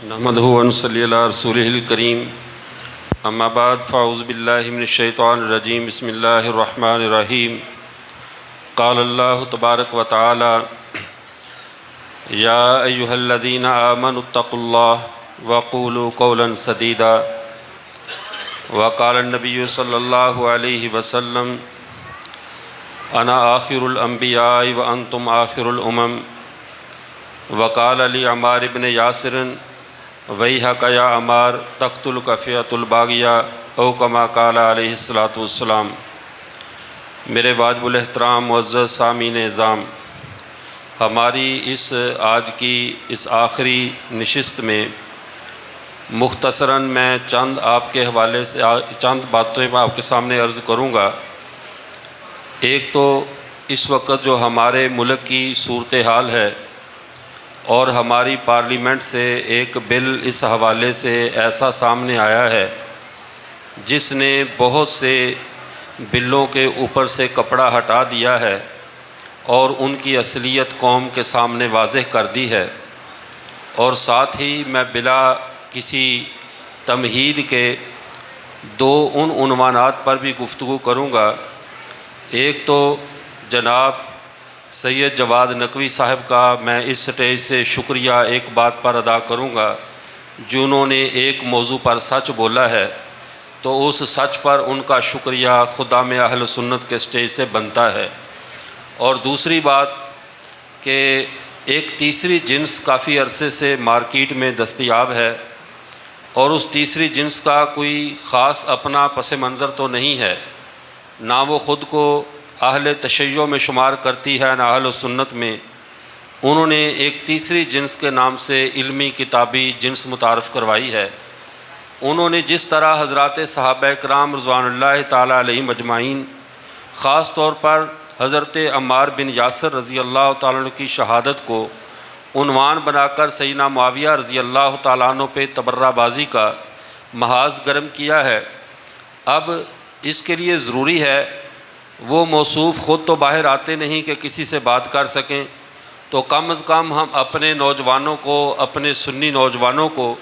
نحمدہ ونصلی علی رسولہ الکریم اما بعد فاعوذ باللہ من الشیطان الرجیم بسم اللہ الرحمن الرحیم قال اللہ تبارک و تعالی یا ایہا الذین آمنوا اتقوا اللہ وقولوا قولا سدیدا وقال النبی صلی اللہ علیہ وسلم انا آخر الانبیاء وانتم آخر الامم وقال علی عمار بن یاسر ویحک یا عمار تقتلک فئۃ الباغیہ او کما قال علیہ الصلاۃ والسلام۔ میرے واجب الاحترام معزز سامعین اعظام، ہماری اس آج کی اس آخری نشست میں مختصراً میں چند آپ کے حوالے سے چند باتیں میں آپ کے سامنے عرض کروں گا۔ ایک تو اس وقت جو ہمارے ملک کی صورتحال ہے اور ہماری پارلیمنٹ سے ایک بل اس حوالے سے ایسا سامنے آیا ہے جس نے بہت سے بلوں کے اوپر سے کپڑا ہٹا دیا ہے اور ان کی اصلیت قوم کے سامنے واضح کر دی ہے، اور ساتھ ہی میں بلا کسی تمہید کے دو ان عنوانات پر بھی گفتگو کروں گا۔ ایک تو جناب سید جواد نقوی صاحب کا میں اس سٹیج سے شکریہ ایک بات پر ادا کروں گا، جنہوں نے ایک موضوع پر سچ بولا ہے، تو اس سچ پر ان کا شکریہ خدام اہل سنت کے سٹیج سے بنتا ہے۔ اور دوسری بات کہ ایک تیسری جنس کافی عرصے سے مارکیٹ میں دستیاب ہے، اور اس تیسری جنس کا کوئی خاص اپنا پس منظر تو نہیں ہے، نہ وہ خود کو اہل تشیع میں شمار کرتی ہے نہ اہل سنت میں۔ انہوں نے ایک تیسری جنس کے نام سے علمی کتابی جنس متعارف کروائی ہے۔ انہوں نے جس طرح حضرات صحابہ کرام رضوان اللہ تعالیٰ علیہم اجمعین، خاص طور پر حضرت عمار بن یاسر رضی اللہ تعالیٰ عنہ کی شہادت کو عنوان بنا کر سیدنا معاویہ رضی اللہ تعالیٰ عنہ پہ تبرہ بازی کا محاذ گرم کیا ہے، اب اس کے لیے ضروری ہے وہ موصوف خود تو باہر آتے نہیں کہ کسی سے بات کر سکیں، تو کم از کم ہم اپنے نوجوانوں کو، اپنے سنی نوجوانوں کو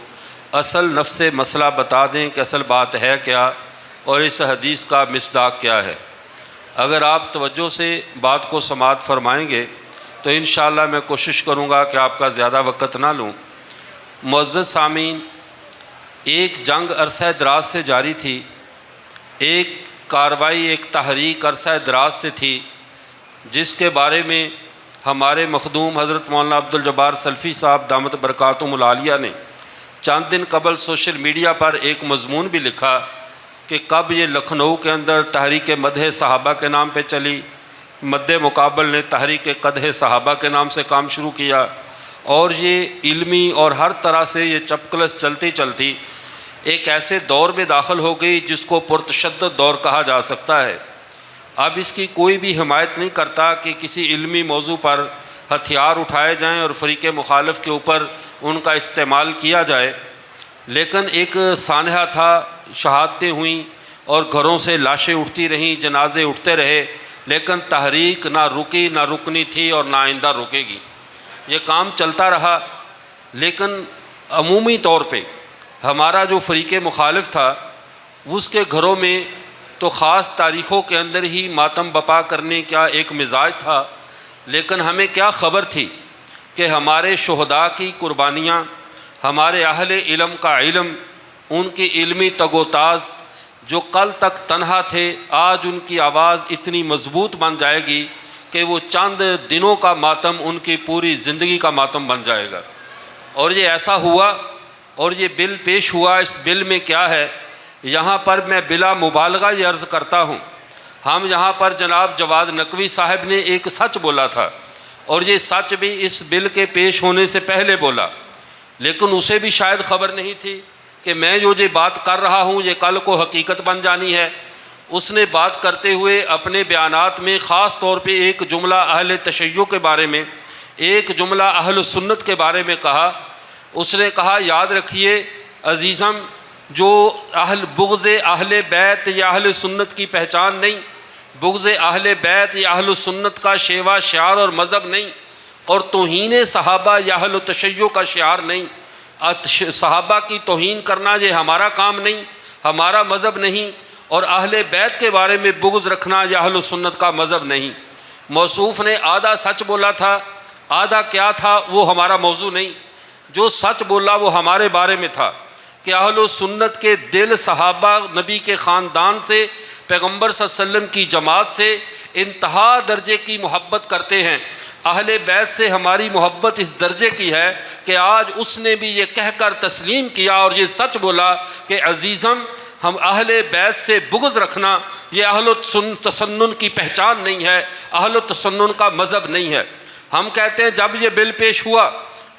اصل نفس مسئلہ بتا دیں کہ اصل بات ہے کیا اور اس حدیث کا مصداق کیا ہے۔ اگر آپ توجہ سے بات کو سماعت فرمائیں گے تو انشاءاللہ میں کوشش کروں گا کہ آپ کا زیادہ وقت نہ لوں۔ معزز سامعین، ایک جنگ عرصہ دراز سے جاری تھی، ایک کاروائی، ایک تحریک عرصہ دراز سے تھی، جس کے بارے میں ہمارے مخدوم حضرت مولانا عبدالجبار سلفی صاحب دامت برکاتہم العالیہ نے چند دن قبل سوشل میڈیا پر ایک مضمون بھی لکھا کہ کب یہ لکھنؤ کے اندر تحریک مدح صحابہ کے نام پہ چلی، مد مقابل نے تحریک قدح صحابہ کے نام سے کام شروع کیا، اور یہ علمی اور ہر طرح سے یہ چپکلس چلتی چلتی ایک ایسے دور میں داخل ہو گئی جس کو پرتشدد دور کہا جا سکتا ہے۔ اب اس کی کوئی بھی حمایت نہیں کرتا کہ کسی علمی موضوع پر ہتھیار اٹھائے جائیں اور فریق مخالف کے اوپر ان کا استعمال کیا جائے، لیکن ایک سانحہ تھا، شہادتیں ہوئیں اور گھروں سے لاشیں اٹھتی رہیں، جنازے اٹھتے رہے، لیکن تحریک نہ رکی، نہ رکنی تھی اور نہ آئندہ رکے گی۔ یہ کام چلتا رہا، لیکن عمومی طور پہ ہمارا جو فریق مخالف تھا اس کے گھروں میں تو خاص تاریخوں کے اندر ہی ماتم بپا کرنے کا ایک مزاج تھا، لیکن ہمیں کیا خبر تھی کہ ہمارے شہداء کی قربانیاں، ہمارے اہل علم کا علم، ان کی علمی تگ و تاز جو کل تک تنہا تھے، آج ان کی آواز اتنی مضبوط بن جائے گی کہ وہ چند دنوں کا ماتم ان کی پوری زندگی کا ماتم بن جائے گا۔ اور یہ ایسا ہوا، اور یہ بل پیش ہوا۔ اس بل میں کیا ہے، یہاں پر میں بلا مبالغہ یہ عرض کرتا ہوں، ہم یہاں پر جناب جواد نقوی صاحب نے ایک سچ بولا تھا، اور یہ سچ بھی اس بل کے پیش ہونے سے پہلے بولا، لیکن اسے بھی شاید خبر نہیں تھی کہ میں جو یہ بات کر رہا ہوں یہ کل کو حقیقت بن جانی ہے۔ اس نے بات کرتے ہوئے اپنے بیانات میں خاص طور پہ ایک جملہ اہل تشیع کے بارے میں، ایک جملہ اہل سنت کے بارے میں کہا۔ اس نے کہا، یاد رکھیے عزیزم، جو بغض اہل بیت یا اہل سنت کی پہچان نہیں، بغض اہل بیت یا اہل سنت کا شیوا شعار اور مذہب نہیں، اور توہین صحابہ یا اہل تشیع کا شعار نہیں۔ صحابہ کی توہین کرنا یہ ہمارا کام نہیں، ہمارا مذہب نہیں، اور اہل بیت کے بارے میں بغض رکھنا یہ اہل سنت کا مذہب نہیں۔ موصوف نے آدھا سچ بولا تھا، آدھا کیا تھا وہ ہمارا موضوع نہیں، جو سچ بولا وہ ہمارے بارے میں تھا کہ اہل سنت کے دل صحابہ نبی کے خاندان سے، پیغمبر صلی اللہ علیہ وسلم کی جماعت سے انتہا درجے کی محبت کرتے ہیں۔ اہل بیت سے ہماری محبت اس درجے کی ہے کہ آج اس نے بھی یہ کہہ کر تسلیم کیا اور یہ سچ بولا کہ عزیزم، ہم اہل بیت سے بغض رکھنا یہ اہل تسنن کی پہچان نہیں ہے، اہل تسنن کا مذہب نہیں ہے۔ ہم کہتے ہیں جب یہ بل پیش ہوا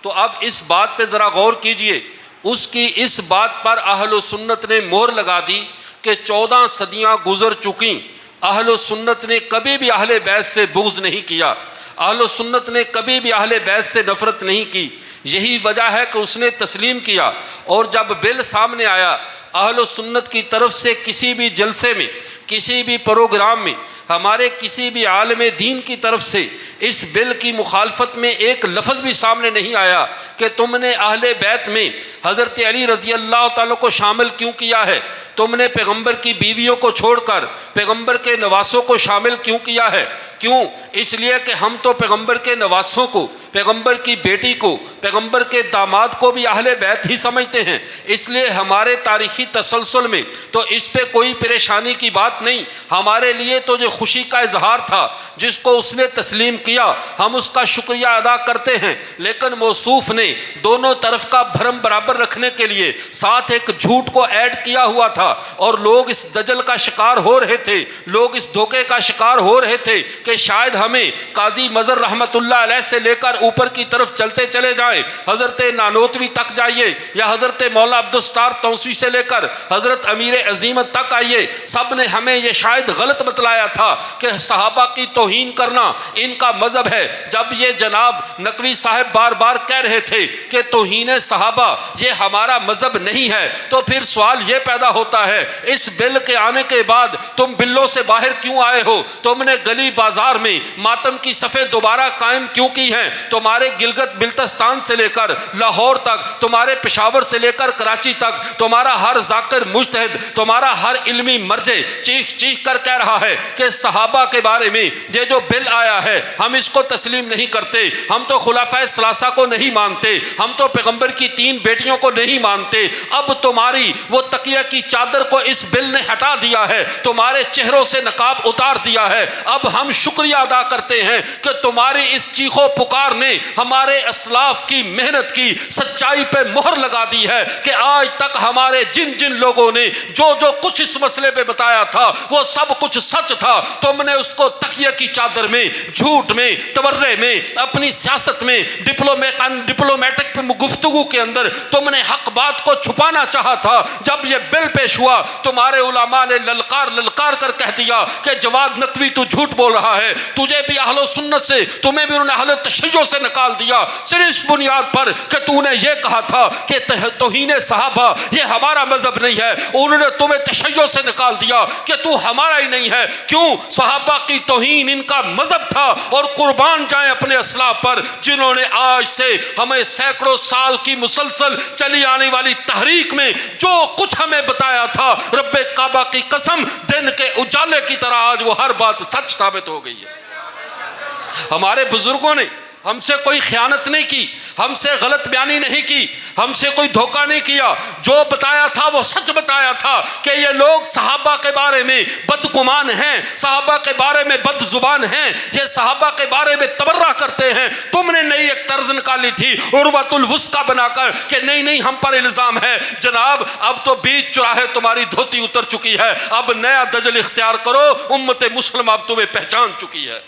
تو اب اس بات پہ ذرا غور کیجئے، اس کی اس بات پر اہل سنت نے مہر لگا دی کہ 14 صدیاں گزر چکیں، اہل سنت نے کبھی بھی اہل بیت سے بغض نہیں کیا، اہل سنت نے کبھی بھی اہل بیت سے نفرت نہیں کی۔ یہی وجہ ہے کہ اس نے تسلیم کیا، اور جب بل سامنے آیا اہل سنت کی طرف سے کسی بھی جلسے میں، کسی بھی پروگرام میں، ہمارے کسی بھی عالم دین کی طرف سے اس بل کی مخالفت میں ایک لفظ بھی سامنے نہیں آیا کہ تم نے اہل بیت میں حضرت علی رضی اللہ تعالیٰ کو شامل کیوں کیا ہے، تم نے پیغمبر کی بیویوں کو چھوڑ کر پیغمبر کے نواسوں کو شامل کیوں کیا ہے۔ کیوں؟ اس لیے کہ ہم تو پیغمبر کے نواسوں کو، پیغمبر کی بیٹی کو، پیغمبر کے داماد کو بھی اہل بیت ہی سمجھتے ہیں، اس لیے ہمارے تاریخی تسلسل میں تو اس پہ کوئی پریشانی کی بات نہیں، ہمارے لیے تو جو خوشی کا اظہار تھا جس کو اس نے تسلیم کیا، ہم اس کا شکریہ ادا کرتے ہیں۔ لیکن موصوف نے دونوں طرف کا بھرم برابر رکھنے کے لیے ساتھ ایک جھوٹ کو ایڈ کیا ہوا تھا، اور لوگ اس دجل کا شکار ہو رہے تھے، لوگ اس دھوکے کا شکار ہو رہے تھے کہ شاید ہمیں قاضی مظہر رحمۃ اللہ علیہ سے لے کر اوپر کی طرف چلتے چلے جائیں، حضرت نانوتوی تک جائیے، یا حضرت مولا عبدالستار توسیع سے لے کر حضرت امیر عظیمت تک آئیے، سب نے ہمیں یہ شاید غلط بتلایا تھا کہ صحابہ کی توہین کرنا ان کا مذہب ہے۔ جب یہ جناب نقوی صاحب بار بار کہہ رہے تھے کہ توہین صحابہ یہ ہمارا مذہب نہیں ہے، تو پھر سوال یہ پیدا ہوتا ہے اس بل کے آنے کے بعد تم بلوں سے باہر کیوں آئے ہو؟ تم نے گلی بازار میں ماتم کی صفیں دوبارہ قائم کیوں کی ہیں؟ تمہارے گلگت بلتستان سے لے کر لاہور تک، تمہارے پشاور سے لے کر کراچی تک، تمہارا ہر ذاکر مجتہد، تمہارا ہر علمی مرجع چیخ چیخ کر کہہ رہا ہے کہ صحابہ کے بارے میں یہ جو بل آیا ہے ہم اس کو تسلیم نہیں کرتے، ہم تو خلفائے ثلاثہ کو نہیں مانتے، ہم تو پیغمبر کی 3 بیٹیوں کو نہیں مانتے۔ اب تمہاری وہ تکیہ کی چادر کو اس بل نے ہٹا دیا ہے، تمہارے چہروں سے نقاب اتار دیا ہے۔ اب ہم شکریہ ادا کرتے ہیں کہ تمہاری اس چیخو پکار نے ہمارے اسلاف کی محنت کی سچائی پہ مہر لگا دی ہے کہ آج تک ہمارے جن جن لوگوں نے جو جو کچھ اس مسئلے پہ بتایا تھا وہ سب کچھ سچ تھا، تم نے اس کو تکیہ کی چادر میں، جھوٹ میں، تبرے میں، اپنی سیاست میں، ڈپلومیٹک گفتگو کے اندر تم نے حق بات کو چھپانا چاہا تھا۔ جب یہ بل پیش ہوا تمہارے علماء نے للکار للکار کر کہہ دیا کہ جواد نقوی تو جھوٹ بول رہا ہے، تجھے بھی اہل سنت سے، تمہیں بھی انہوں نے اہل تشیع سے نکال دیا، صرف اس بنیاد پر کہ تو نے یہ کہا تھا کہ توہین صحابہ یہ ہمارا مذہب نہیں ہے، انہوں نے تمہیں تشیع سے نکال دیا کہ تو ہمارا ہی نہیں ہے۔ کیوں؟ صحابہ کی توہین ان کا مذہب تھا، اور قربان جائیں اپنے اسلاف پر جنہوں نے آج سے ہمیں سینکڑوں سال کی مسلسل چلی آنے والی تحریک میں جو کچھ ہمیں بتایا تھا، رب کعبہ کی قسم دن کے اجالے کی طرح آج وہ ہر بات سچ ثابت ہو گئی ہے۔ ہمارے بزرگوں نے ہم سے کوئی خیانت نہیں کی، ہم سے غلط بیانی نہیں کی، ہم سے کوئی دھوکہ نہیں کیا، جو بتایا تھا وہ سچ بتایا تھا کہ یہ لوگ صحابہ کے بارے میں بدگمان ہیں، صحابہ کے بارے میں بد زبان ہیں، یہ صحابہ کے بارے میں تبرہ کرتے ہیں۔ تم نے نئی ایک طرز نکالی تھی عروۃ الوثقیٰ بنا کر کہ نہیں ہم پر الزام ہے۔ جناب اب تو بیچ چراہے تمہاری دھوتی اتر چکی ہے، اب نیا دجل اختیار کرو، امت مسلمہ اب تمہیں پہچان چکی ہے،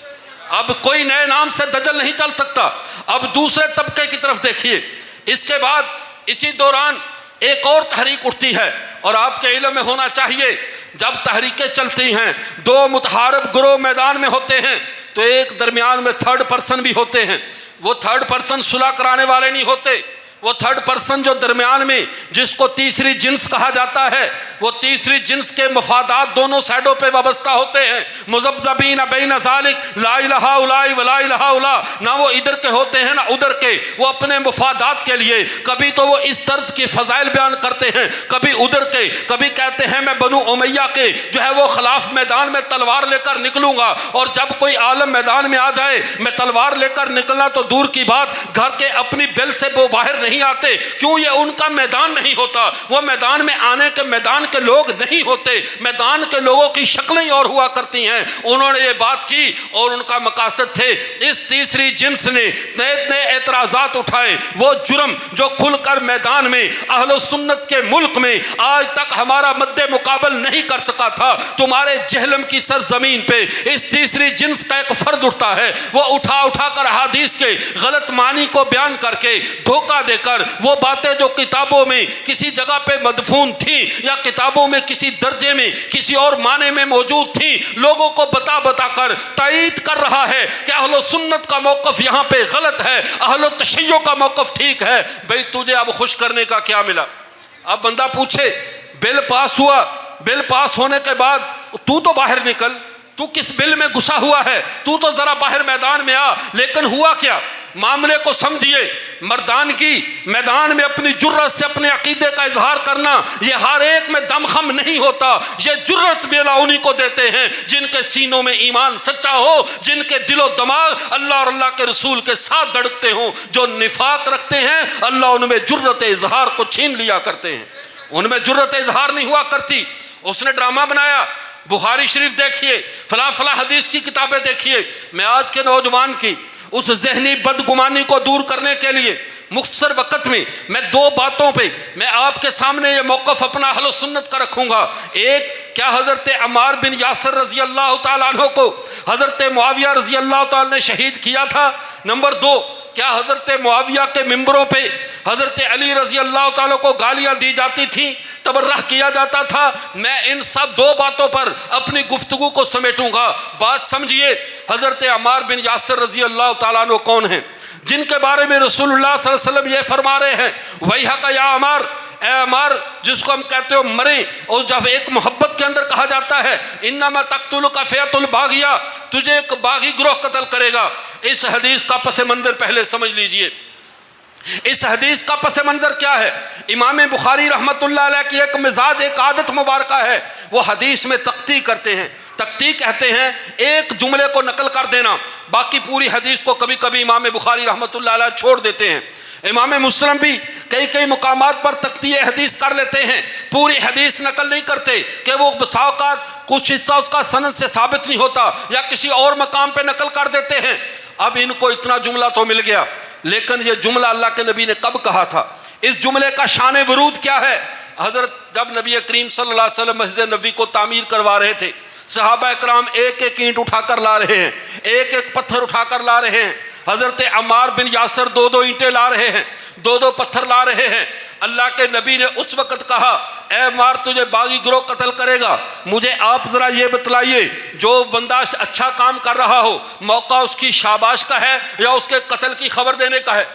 اب کوئی نئے نام سے دجل نہیں چل سکتا۔ اب دوسرے طبقے کی طرف دیکھیے، اس کے بعد اسی دوران ایک اور تحریک اٹھتی ہے، اور آپ کے علم میں ہونا چاہیے جب تحریکیں چلتی ہیں 2 متحارب گروہ میدان میں ہوتے ہیں تو ایک درمیان میں 3rd پرسن بھی ہوتے ہیں۔ وہ 3rd پرسن صلح کرانے والے نہیں ہوتے، وہ 3rd پرسن جو درمیان میں جس کو تیسری جنس کہا جاتا ہے، وہ تیسری جنس کے مفادات دونوں سائڈوں پہ وابستہ ہوتے ہیں. مذبذبین بین ذالک لا الہ الا ولا الہ الا، نہ وہ ادھر کے ہوتے ہیں نہ ادھر کے، وہ اپنے مفادات کے لیے کبھی تو وہ اس طرز کی فضائل بیان کرتے ہیں، کبھی ادھر کے، کبھی کہتے ہیں میں بنو امیہ کے جو ہے وہ خلاف میدان میں تلوار لے کر نکلوں گا، اور جب کوئی عالم میدان میں آ جائے میں تلوار لے کر نکلنا تو دور کی بات، گھر کے اپنی بل سے وہ باہر نہیں آتے. کیوں؟ یہ ان کا میدان نہیں ہوتا، وہ میدان میں آنے کے میدان کے لوگ نہیں ہوتے، میدان کے لوگوں کی شکلیں اور ہوا کرتی ہیں. انہوں نے یہ بات کی اور ان کا مقاصد تھے. اس تیسری جنس نے نئے اعتراضات اٹھائے. وہ جرم جو کھل کر میدان میں اہل سنت کے ملک میں آج تک ہمارا مد مقابل نہیں کر سکا تھا، تمہارے جہلم کی سرزمین پہ اس تیسری جنس کا ایک فرد اٹھتا ہے. وہ اٹھا کر احادیث کے غلط معنی کو بیان کر کے دھوکہ دے کر وہ باتیں جو کتابوں میں کسی جگہ پہ مدفون تھی یا کتابوں میں کسی درجے میں کسی اور معنی میں موجود تھی، لوگوں کو بتا کر تائید کر رہا ہے کہ اہل سنت کا موقف یہاں پہ غلط ہے، اہل تشیع کا موقف ٹھیک ہے. بھئی تجھے اب خوش کرنے کا کیا ملا؟ اب بندہ پوچھے بل پاس ہوا، بل پاس ہونے کے بعد تو باہر نکل، تو کس بل میں گھسا ہوا ہے، تو ذرا باہر میدان میں آ. لیکن ہوا کیا؟ معاملے کو سمجھیے. مردانگی میدان میں اپنی جرت سے اپنے عقیدے کا اظہار کرنا یہ ہر ایک میں دم خم نہیں ہوتا. یہ جرت بیلا انہی کو دیتے ہیں جن کے سینوں میں ایمان سچا ہو، جن کے دل و دماغ اللہ اور اللہ کے رسول کے ساتھ دھڑکتے ہوں. جو نفاق رکھتے ہیں اللہ ان میں جرت اظہار کو چھین لیا کرتے ہیں، ان میں جرت اظہار نہیں ہوا کرتی. اس نے ڈرامہ بنایا، بخاری شریف دیکھیے، فلاں حدیث کی کتابیں دیکھیے. میں آج کے نوجوان کی اس ذہنی بدگمانی کو دور کرنے کے لیے مختصر وقت میں دو باتوں پہ میں آپ کے سامنے یہ موقف اپنا اہل سنت کا رکھوں گا. ایک، کیا حضرت عمار بن یاسر رضی اللہ تعالیٰ عنہ کو حضرت معاویہ رضی اللہ تعالیٰ نے شہید کیا تھا؟ نمبر دو، کیا حضرت معاویہ کے ممبروں پہ حضرت علی رضی اللہ تعالیٰ کو گالیاں دی جاتی تھیں، تبرہ کیا جاتا تھا؟ میں ان سب دو باتوں پر اپنی گفتگو کو سمیٹوں گا. بات سمجھیے، حضرت عمار بن یاسر رضی اللہ تعالیٰ عنہ کون ہیں؟ جن کے بارے میں رسول اللہ صلی اللہ علیہ وسلم یہ فرما رہے ہیں وَيْحَكَ يَا عمار، اے عمار، جس کو ہم کہتے ہو مریں، اور جب ایک محبت کے اندر کہا جاتا ہے انما تقتلک فئۃ الباغیہ، تجھے ایک باغی گروہ قتل کرے گا. اس حدیث کا پس منظر پہلے سمجھ لیجئے. اس حدیث کا پس منظر کیا ہے؟ امام بخاری رحمت اللہ علیہ کی ایک مزاج، ایک عادت مبارکہ ہے، وہ حدیث میں تقطیع کرتے ہیں. تقطیع کہتے ہیں ایک جملے کو نقل کر دینا، باقی پوری حدیث کو کبھی کبھی امام بخاری رحمت اللہ علیہ چھوڑ دیتے ہیں. امام مسلم بھی کئی مقامات پر تقطیع حدیث کر لیتے ہیں، پوری حدیث نقل نہیں کرتے کہ وہ بسا اوقات کچھ حصہ اس کا سند سے ثابت نہیں ہوتا یا کسی اور مقام پہ نقل کر دیتے ہیں. اب ان کو اتنا جملہ تو مل گیا، لیکن یہ جملہ اللہ کے نبی نے کب کہا تھا؟ اس جملے کا شان ورود کیا ہے؟ حضرت جب نبی کریم صلی اللہ علیہ وسلم مسجد نبوی کو تعمیر کروا رہے تھے، صحابہ اکرام ایک اینٹ اٹھا کر لا رہے ہیں، ایک پتھر اٹھا کر لا رہے ہیں. حضرت عمار بن یاسر دو اینٹیں لا رہے ہیں، دو پتھر لا رہے ہیں. اللہ کے نبی نے اس وقت کہا اے عمار تجھے باغی گروہ قتل کرے گا. مجھے آپ ذرا یہ بتلائیے، جو بندہ اچھا کام کر رہا ہو موقع اس کی شاباش کا ہے یا اس کے قتل کی خبر دینے کا ہے؟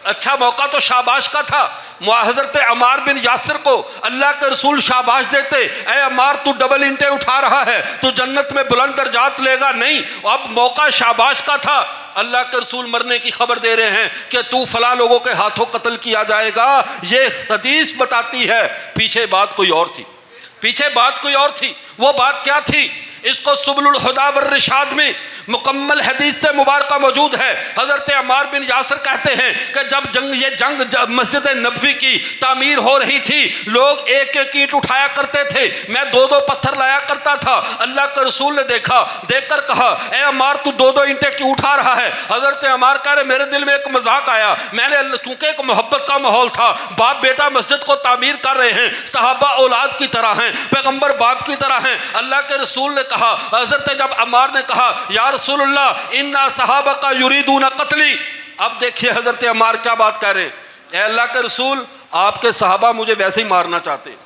اچھا موقع تو شاباش کا تھا. حضرت عمار بن یاسر کو اللہ کے رسول شاباش دیتے، اے عمار تو ڈبل اینٹیں اٹھا رہا ہے، تو جنت میں بلند درجات لے گا. نہیں، اب موقع شاباش کا تھا. اللہ کے رسول مرنے کی خبر دے رہے ہیں کہ تو فلاں لوگوں کے ہاتھوں قتل کیا جائے گا. یہ حدیث بتاتی ہے پیچھے بات کوئی اور تھی، پیچھے بات کوئی اور تھی. وہ بات کیا تھی؟ اس کو سبل الہدی والرشاد میں مکمل حدیث سے مبارکہ موجود ہے. حضرت عمار بن یاسر کہتے ہیں کہ جب یہ جنگ مسجد نبوی کی تعمیر ہو رہی تھی، لوگ ایک اینٹ اٹھایا کرتے تھے، میں دو پتھر لایا کرتا تھا. اللہ کے رسول نے دیکھ کر کہا اے عمار تو دو اینٹیں کیوں اٹھا رہا ہے؟ حضرت عمار کہہ رہے میرے دل میں ایک مذاق آیا، میں نے چونکہ ایک محبت کا ماحول تھا، باپ بیٹا مسجد کو تعمیر کر رہے ہیں، صحابہ اولاد کی طرح ہیں، پیغمبر باپ کی طرح ہیں. اللہ کے رسول نے کہا، حضرت جب عمار نے کہا یا رسول اللہ انا صحابہ کا یریدون قتلی، اب دیکھیے حضرت عمار کیا بات کہہ رہے ہیں، اے اللہ کے رسول آپ کے صحابہ مجھے ویسے ہی مارنا چاہتے ہیں.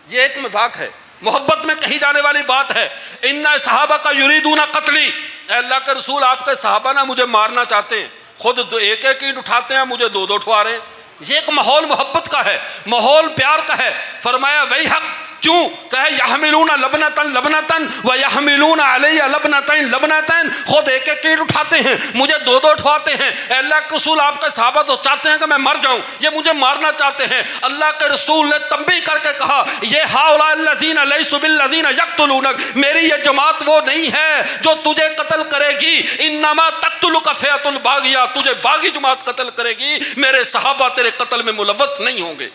یہ ایک مذاق ہے، محبت میں کہی جانے والی بات ہے. انا صحابہ کا یریدون قتلی، اے اللہ کے رسول آپ کے صحابہ نہ مجھے مارنا چاہتے ہیں، خود ایک اینٹ اٹھاتے ہیں، مجھے دو اٹھوا رہے ہیں. یہ ایک ماحول محبت کا ہے، ماحول پیار کا ہے. فرمایا وہی حق کیوں؟ کہے یحملون لبنتن لبنتن و یحملون علی لبنتین لبنتین، خود ایک ایک اینٹ اٹھاتے ہیں، مجھے دو دو اٹھواتے ہیں۔ اے اللہ کے رسول آپ کے صحابہ تو چاہتے ہیں کہ میں مر جاؤں، یہ مجھے مارنا چاہتے ہیں۔ اللہ کے رسول نے تنبیہ کر کے کہا یہ ہؤلاء الذین لیسوا بالذین یقتلونک، میری یہ جماعت وہ نہیں ہے جو تجھے قتل کرے گی، انما تقتلک فئۃ الباغیہ، تجھے باغی جماعت قتل کرے گی، میرے صحابہ تیرے قتل میں ملوث نہیں ہوں گے۔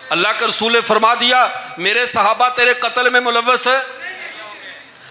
اللہ کے رسول نے فرما دیا میرے صحابہ تیرے قتل میں ملوث ہے۔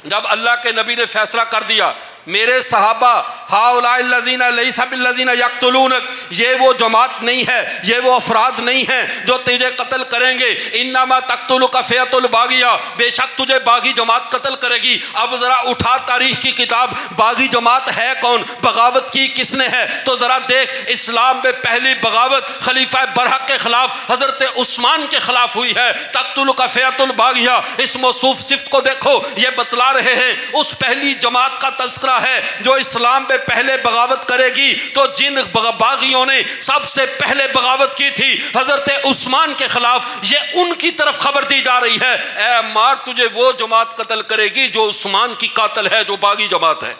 جب اللہ کے نبی نے فیصلہ کر دیا میرے صحابہ ہؤلاء الذین لیس بالذین یقتلونک، یہ وہ جماعت نہیں ہے، یہ وہ افراد نہیں ہیں جو تجھے قتل کریں گے، انما تقتلک فئۃ الباغیہ، بے شک تجھے باغی جماعت قتل کرے گی۔ اب ذرا اٹھا تاریخ کی کتاب، باغی جماعت ہے کون؟ بغاوت کی کس نے ہے؟ تو ذرا دیکھ اسلام میں پہلی بغاوت خلیفہ برحق کے خلاف حضرت عثمان کے خلاف ہوئی ہے۔ تقتلک فئۃ الباغیہ، اس موصوف صفت کو دیکھو، یہ بتلا رہے ہیں اس پہلی جماعت کا تذکرہ ہے جو اسلام میں پہلے بغاوت کرے گی۔ تو جن باغیوں نے سب سے پہلے بغاوت کی تھی حضرت عثمان کے خلاف، یہ ان کی طرف خبر دی جا رہی ہے اے عمار تجھے وہ جماعت قتل کرے گی جو عثمان کی قاتل ہے، جو باغی جماعت ہے۔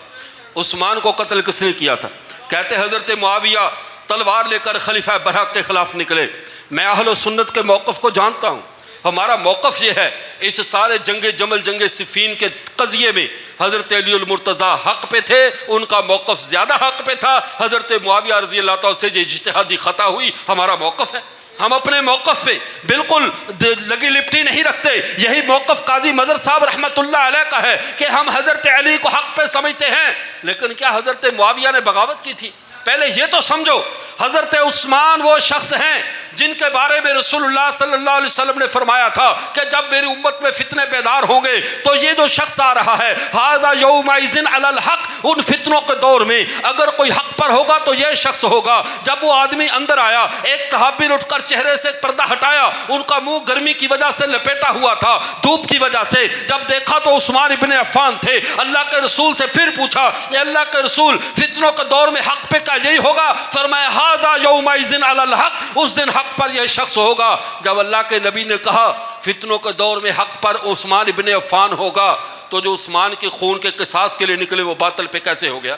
عثمان کو قتل کس نے کیا تھا؟ کہتے حضرت معاویہ تلوار لے کر خلیفہ برحق کے خلاف نکلے۔ میں اہل و سنت کے موقف کو جانتا ہوں، ہمارا موقف یہ ہے اس سارے جنگ جمل جنگ صفین کے قضیے میں حضرت علی المرتضیٰ حق پہ تھے، ان کا موقف زیادہ حق پہ تھا۔ حضرت معاویہ رضی اللہ تعالیٰ سے جو اجتہادی خطا ہوئی، ہمارا موقف ہے، ہم اپنے موقف پہ بالکل لگی لپٹی نہیں رکھتے۔ یہی موقف قاضی مظہر صاحب رحمۃ اللہ علیہ کا ہے کہ ہم حضرت علی کو حق پہ سمجھتے ہیں، لیکن کیا حضرت معاویہ نے بغاوت کی تھی؟ پہلے یہ تو سمجھو حضرت عثمان وہ شخص ہیں جن کے بارے میں رسول اللہ صلی اللہ علیہ وسلم نے فرمایا تھا کہ جب میری امت میں فتنے بیدار ہوں گے تو یہ جو شخص آ رہا ہے ھذا یومئذ علی الحق، ان فتنوں کے دور میں اگر کوئی حق پر ہوگا تو یہ شخص ہوگا۔ جب وہ آدمی اندر آیا، ایک صحابی نے اٹھ کر چہرے سے پردہ ہٹایا، ان کا منہ گرمی کی وجہ سے لپیٹا ہوا تھا، دھوپ کی وجہ سے، جب دیکھا تو عثمان ابن عفان تھے۔ اللہ کے رسول سے پھر پوچھا اے اللہ کے رسول فتنوں کے دور میں حق پہ کا یہی ہوگا؟ فرمایا ھذا یومئذ علی الحق، اس دن حق پر یہ شخص ہوگا۔ جب اللہ کے نبی نے کہا فتنوں کے دور میں حق پر عثمان ابن عفان ہوگا، تو جو عثمان کے خون کے قصاص کے لیے نکلے وہ باطل پہ کیسے ہو گیا؟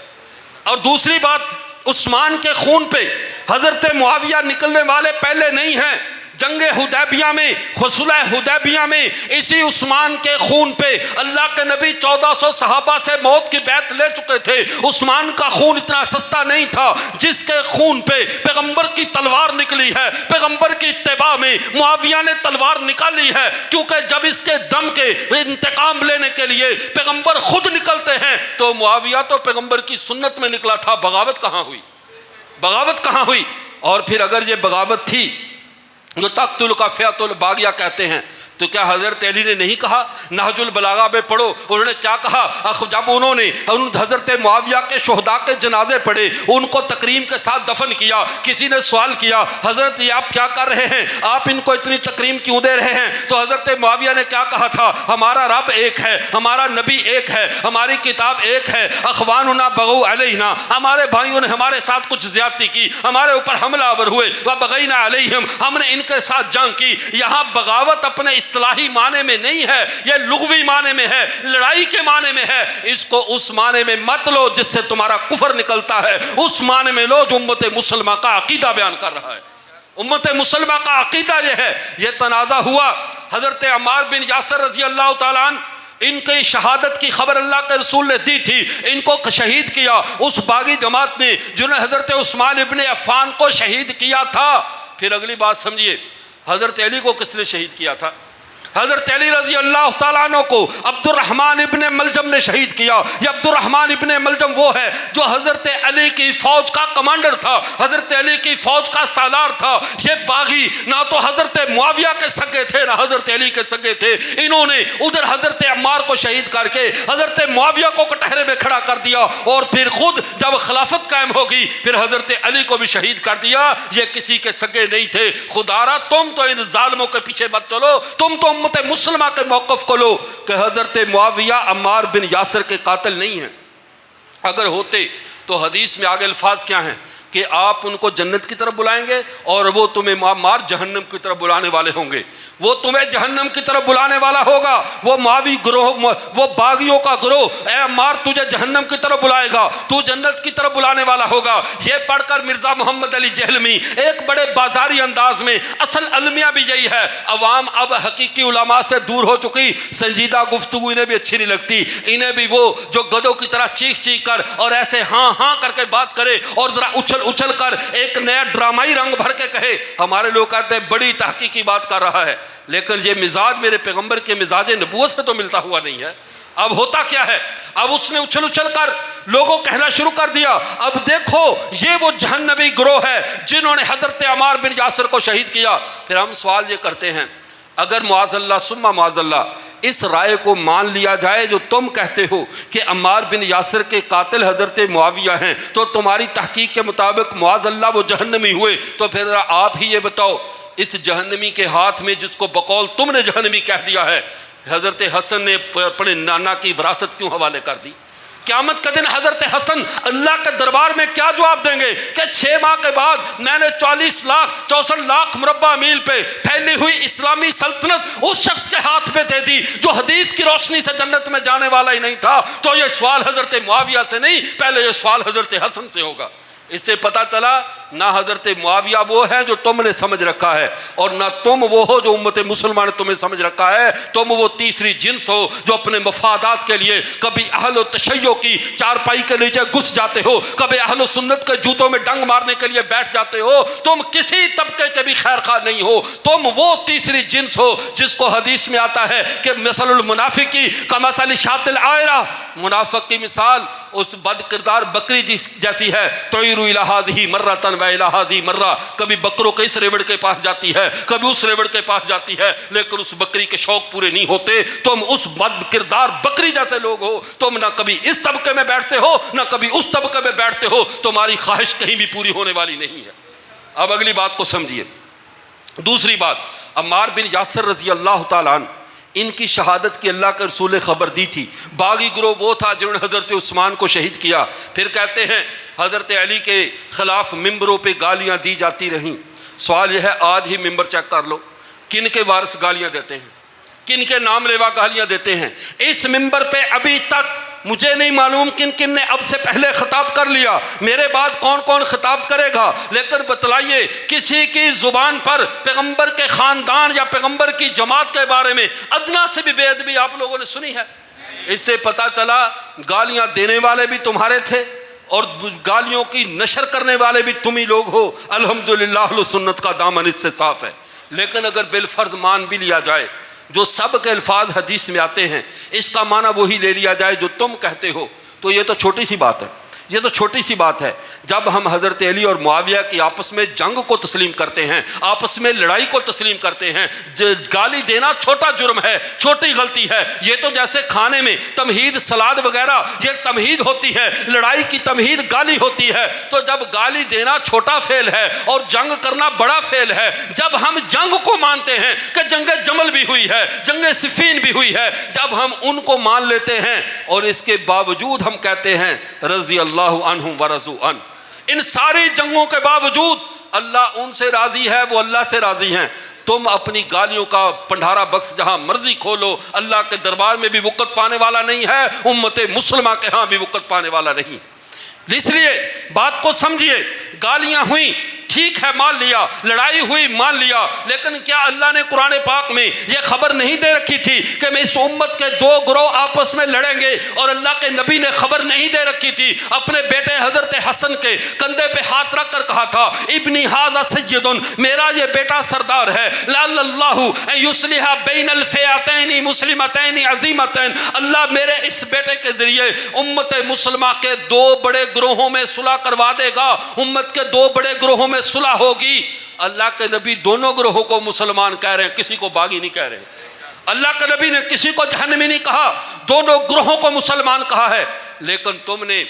اور دوسری بات، عثمان کے خون پہ حضرت معاویہ نکلنے والے پہلے نہیں ہیں۔ جنگ حدیبیہ میں، صلح حدیبیہ میں اسی عثمان کے خون پہ اللہ کے نبی 1400 صحابہ سے موت کی بیعت لے چکے تھے۔ عثمان کا خون اتنا سستا نہیں تھا جس کے خون پہ پیغمبر کی تلوار نکلی ہے۔ پیغمبر کی اتباع میں معاویہ نے تلوار نکالی ہے، کیونکہ جب اس کے دم کے انتقام لینے کے لیے پیغمبر خود نکلتے ہیں تو معاویہ تو پیغمبر کی سنت میں نکلا تھا۔ بغاوت کہاں ہوئی؟ بغاوت کہاں ہوئی؟ اور پھر اگر یہ بغاوت تھی جو تقتلک فئۃ الباغیہ کہتے ہیں، تو کیا حضرت علی نے نہیں کہا؟ نہج البلاغہ میں پڑھو انہوں نے کیا کہا۔ جب انہوں نے حضرت معاویہ کے شہداء کے جنازے پڑھے، ان کو تکریم کے ساتھ دفن کیا، کسی نے سوال کیا حضرت یہ آپ کیا کر رہے ہیں، آپ ان کو اتنی تکریم کیوں دے رہے ہیں؟ تو حضرت معاویہ نے کیا کہا تھا؟ ہمارا رب ایک ہے، ہمارا نبی ایک ہے، ہماری کتاب ایک ہے، اخواننا بغوا علینا، ہمارے بھائیوں نے ہمارے ساتھ کچھ زیادتی کی، ہمارے اوپر حملہ آور ہوئے، وبغینا علیہم، ہم نے ان کے ساتھ جنگ کی۔ یہاں بغاوت اپنے اصطلاحی معنی میں نہیں ہے، یہ لغوی معنی میں ہے، لڑائی کے معنی میں ہے۔ اس کو اس معنی میں مت لو جس سے تمہارا کفر نکلتا ہے، اس معنی میں لو جو امت مسلمہ کا عقیدہ بیان کر رہا ہے۔ امت مسلمہ کا عقیدہ یہ ہے۔ یہ تنازع ہوا، حضرت عمار بن یاسر رضی اللہ تعالیٰ عنہ، ان کی شہادت کی خبر اللہ کے رسول نے دی تھی، ان کو شہید کیا اس باغی جماعت نے جنہوں نے حضرت عثمان ابن عفان کو شہید کیا تھا۔ پھر اگلی بات سمجھیے، حضرت علی کو کس نے شہید کیا تھا؟ حضرت علی رضی اللہ تعالیٰ عنہ کو عبد الرحمن ابن ملجم نے شہید کیا۔ یہ عبد الرحمن ابن ملجم وہ ہے جو حضرت علی کی فوج کا کمانڈر تھا، حضرت علی کی فوج کا سالار تھا۔ یہ باغی نہ تو حضرت معاویہ کے سگے تھے نہ حضرت علی کے سگے تھے۔ انہوں نے ادھر حضرت عمار کو شہید کر کے حضرت معاویہ کو کٹہرے میں کھڑا کر دیا، اور پھر خود جب خلافت قائم ہوگی پھر حضرت علی کو بھی شہید کر دیا۔ یہ کسی کے سگے نہیں تھے۔ خدا را تم تو ان ظالموں کے پیچھے مت چلو، تم تو امت مسلمہ کے موقف کو لو کہ حضرت معاویہ عمار بن یاسر کے قاتل نہیں ہیں۔ اگر ہوتے تو حدیث میں آگے الفاظ کیا ہیں کہ آپ ان کو جنت کی طرف بلائیں گے اور وہ تمہیں مار جہنم کی طرف بلانے والے ہوں گے. وہ تمہیں جہنم کی طرف بلانے والا ہوگا. وہ ماوی گروہ، وہ باغیوں کا گروہ اے عمار تجھے جہنم کی طرف بلائے گا، تو جنت کی طرف بلانے والا ہوگا. یہ پڑھ کر مرزا محمد علی جہلمی ایک بڑے بازاری انداز میں، اصل المیہ بھی یہی ہے، عوام اب حقیقی علماء سے دور ہو چکی، سنجیدہ گفتگو انہیں بھی اچھی نہیں لگتی. انہیں بھی وہ جو گدوں کی طرح چیخ چیخ کر اور ایسے ہاں ہاں کر کے بات کرے اور ذرا اچھل اچھل کر ایک نیا ڈرامائی رنگ بھر کے کہے. ہمارے لوگ کہتے ہیں بڑی تحقیقی بات کر رہا ہے، لیکن یہ مزاج میرے پیغمبر کے مزاج نبوت سے تو ملتا ہوا نہیں ہے. اب ہوتا کیا ہے، اب اس نے اچھل اچھل کر لوگوں کہنا شروع کر دیا. اب دیکھو یہ وہ جہنمی گروہ ہے جنہوں نے حضرت عمار بن یاسر کو شہید کیا. پھر ہم سوال یہ کرتے ہیں، اگر معاذ اللہ ثم معاذ اللہ اس رائے کو مان لیا جائے جو تم کہتے ہو کہ عمار بن یاسر کے قاتل حضرت معاویہ ہیں، تو تمہاری تحقیق کے مطابق معاذ اللہ وہ جہنمی ہوئے، تو پھر آپ ہی یہ بتاؤ اس جہنمی کے ہاتھ میں جس کو بقول تم نے جہنمی کہہ دیا ہے، حضرت حسن نے اپنے نانا کی وراثت کیوں حوالے کر دی؟ قیامت کا دن حضرت حسن اللہ کے دربار میں کیا جواب دیں گے کہ 6 ماہ کے بعد میں نے 64 لاکھ مربع میل پہ پھیلی ہوئی اسلامی سلطنت اس شخص کے ہاتھ میں دے دی جو حدیث کی روشنی سے جنت میں جانے والا ہی نہیں تھا. تو یہ سوال حضرت معاویہ سے نہیں، پہلے یہ سوال حضرت حسن سے ہوگا. اس سے پتہ چلا نہ حضرت معاویہ وہ ہے جو تم نے سمجھ رکھا ہے، اور نہ تم وہ ہو جو امت مسلمان نے تمہیں سمجھ رکھا ہے. تم وہ تیسری جنس ہو جو اپنے مفادات کے لیے کبھی اہل و تشیع کی چارپائی کے نیچے گھس جاتے ہو، کبھی اہل و سنت کے جوتوں میں ڈنگ مارنے کے لیے بیٹھ جاتے ہو. تم کسی طبقے کے بھی خیر خواہ نہیں ہو، تم وہ تیسری جنس ہو جس کو حدیث میں آتا ہے کہ مثل المنافقی کمثل شاۃ العائرہ، منافق کی مثال اس بد کردار بکری جیسی ہے. تعیر الی ھذہ مرۃ و الی ھذہ مرۃ، کبھی بکروں کے اس ریوڑ کے پاس جاتی ہے، کبھی اس ریوڑ کے پاس جاتی ہے، لیکن اس بکری کے شوق پورے نہیں ہوتے. تم اس بد کردار بکری جیسے لوگ ہو. تم نہ کبھی اس طبقے میں بیٹھتے ہو نہ کبھی اس طبقے میں بیٹھتے ہو. تمہاری خواہش کہیں بھی پوری ہونے والی نہیں ہے. اب اگلی بات کو سمجھیے. دوسری بات، عمار بن یاسر رضی اللہ تعالیٰ عنہ، ان کی شہادت کی اللہ کے رسول نے خبر دی تھی. باغی گروہ وہ تھا جنہوں نے حضرت عثمان کو شہید کیا. پھر کہتے ہیں حضرت علی کے خلاف ممبروں پہ گالیاں دی جاتی رہیں. سوال یہ ہے آج ہی ممبر چیک کر لو کن کے وارث گالیاں دیتے ہیں، کن کے نام لیوا گالیاں دیتے ہیں. اس ممبر پہ ابھی تک مجھے نہیں معلوم کن کن نے اب سے پہلے خطاب کر لیا، میرے بعد کون کون خطاب کرے گا، لیکن بتلائیے کسی کی زبان پر پیغمبر کے خاندان یا پیغمبر کی جماعت کے بارے میں ادنا سے بھی بے ادبی آپ لوگوں نے سنی ہے؟ اس سے پتہ چلا گالیاں دینے والے بھی تمہارے تھے اور گالیوں کی نشر کرنے والے بھی تم ہی لوگ ہو. الحمدللہ اہل سنت کا دامن اس سے صاف ہے. لیکن اگر بالفرض مان بھی لیا جائے جو سب کے الفاظ حدیث میں آتے ہیں اس کا معنی وہی لے لیا جائے جو تم کہتے ہو، تو یہ تو چھوٹی سی بات ہے. یہ تو چھوٹی سی بات ہے. جب ہم حضرت علی اور معاویہ کی آپس میں جنگ کو تسلیم کرتے ہیں، آپس میں لڑائی کو تسلیم کرتے ہیں، گالی دینا چھوٹا جرم ہے، چھوٹی غلطی ہے. یہ تو جیسے کھانے میں تمہید سلاد وغیرہ یہ تمہید ہوتی ہے، لڑائی کی تمہید گالی ہوتی ہے. تو جب گالی دینا چھوٹا فعل ہے اور جنگ کرنا بڑا فعل ہے، جب ہم جنگ کو مانتے ہیں کہ جنگ جمل بھی ہوئی ہے، جنگ صفین بھی ہوئی ہے، جب ہم ان کو مان لیتے ہیں اور اس کے باوجود ہم کہتے ہیں رضی اللہ عنہم ورضوا عنہ، ان ساری جنگوں کے باوجود اللہ ان سے راضی ہے، وہ اللہ سے راضی ہیں. تم اپنی گالیوں کا پنڈارا بکس جہاں مرضی کھولو، اللہ کے دربار میں بھی وقت پانے والا نہیں ہے، امت مسلمہ کے ہاں بھی وقت پانے والا نہیں. اس لیے بات کو سمجھیے. گالیاں ہوئیں ٹھیک ہے مان لیا، لڑائی ہوئی مان لیا، لیکن کیا اللہ نے قرآن پاک میں یہ خبر نہیں دے رکھی تھی کہ میں اس امت کے 2 گروہ آپس میں لڑیں گے؟ اور اللہ کے نبی نے خبر نہیں دے رکھی تھی، اپنے بیٹے حضرت حسن کے کندھے پہ ہاتھ رکھ کر کہا تھا ابنی ھذا سید، میرا یہ بیٹا سردار ہے، لعل اللہ ان یصلح بین الفئتین مسلمتین عظیمتین، اللہ میرے اس بیٹے کے ذریعے امت مسلمہ کے 2 بڑے گروہوں میں صلح کروا دے گا، امت کے 2 بڑے گروہوں میں صلح ہوگی. اللہ کے نبی دونوں گروہوں کو مسلمان کہہ رہے ہیں، کسی کو باغی نہیں کہہ رہے. اللہ کے نبی نے کسی کو جہنمی نہیں کہا، دونوں گروہوں کو مسلمان کہا ہے. لیکن تم نے،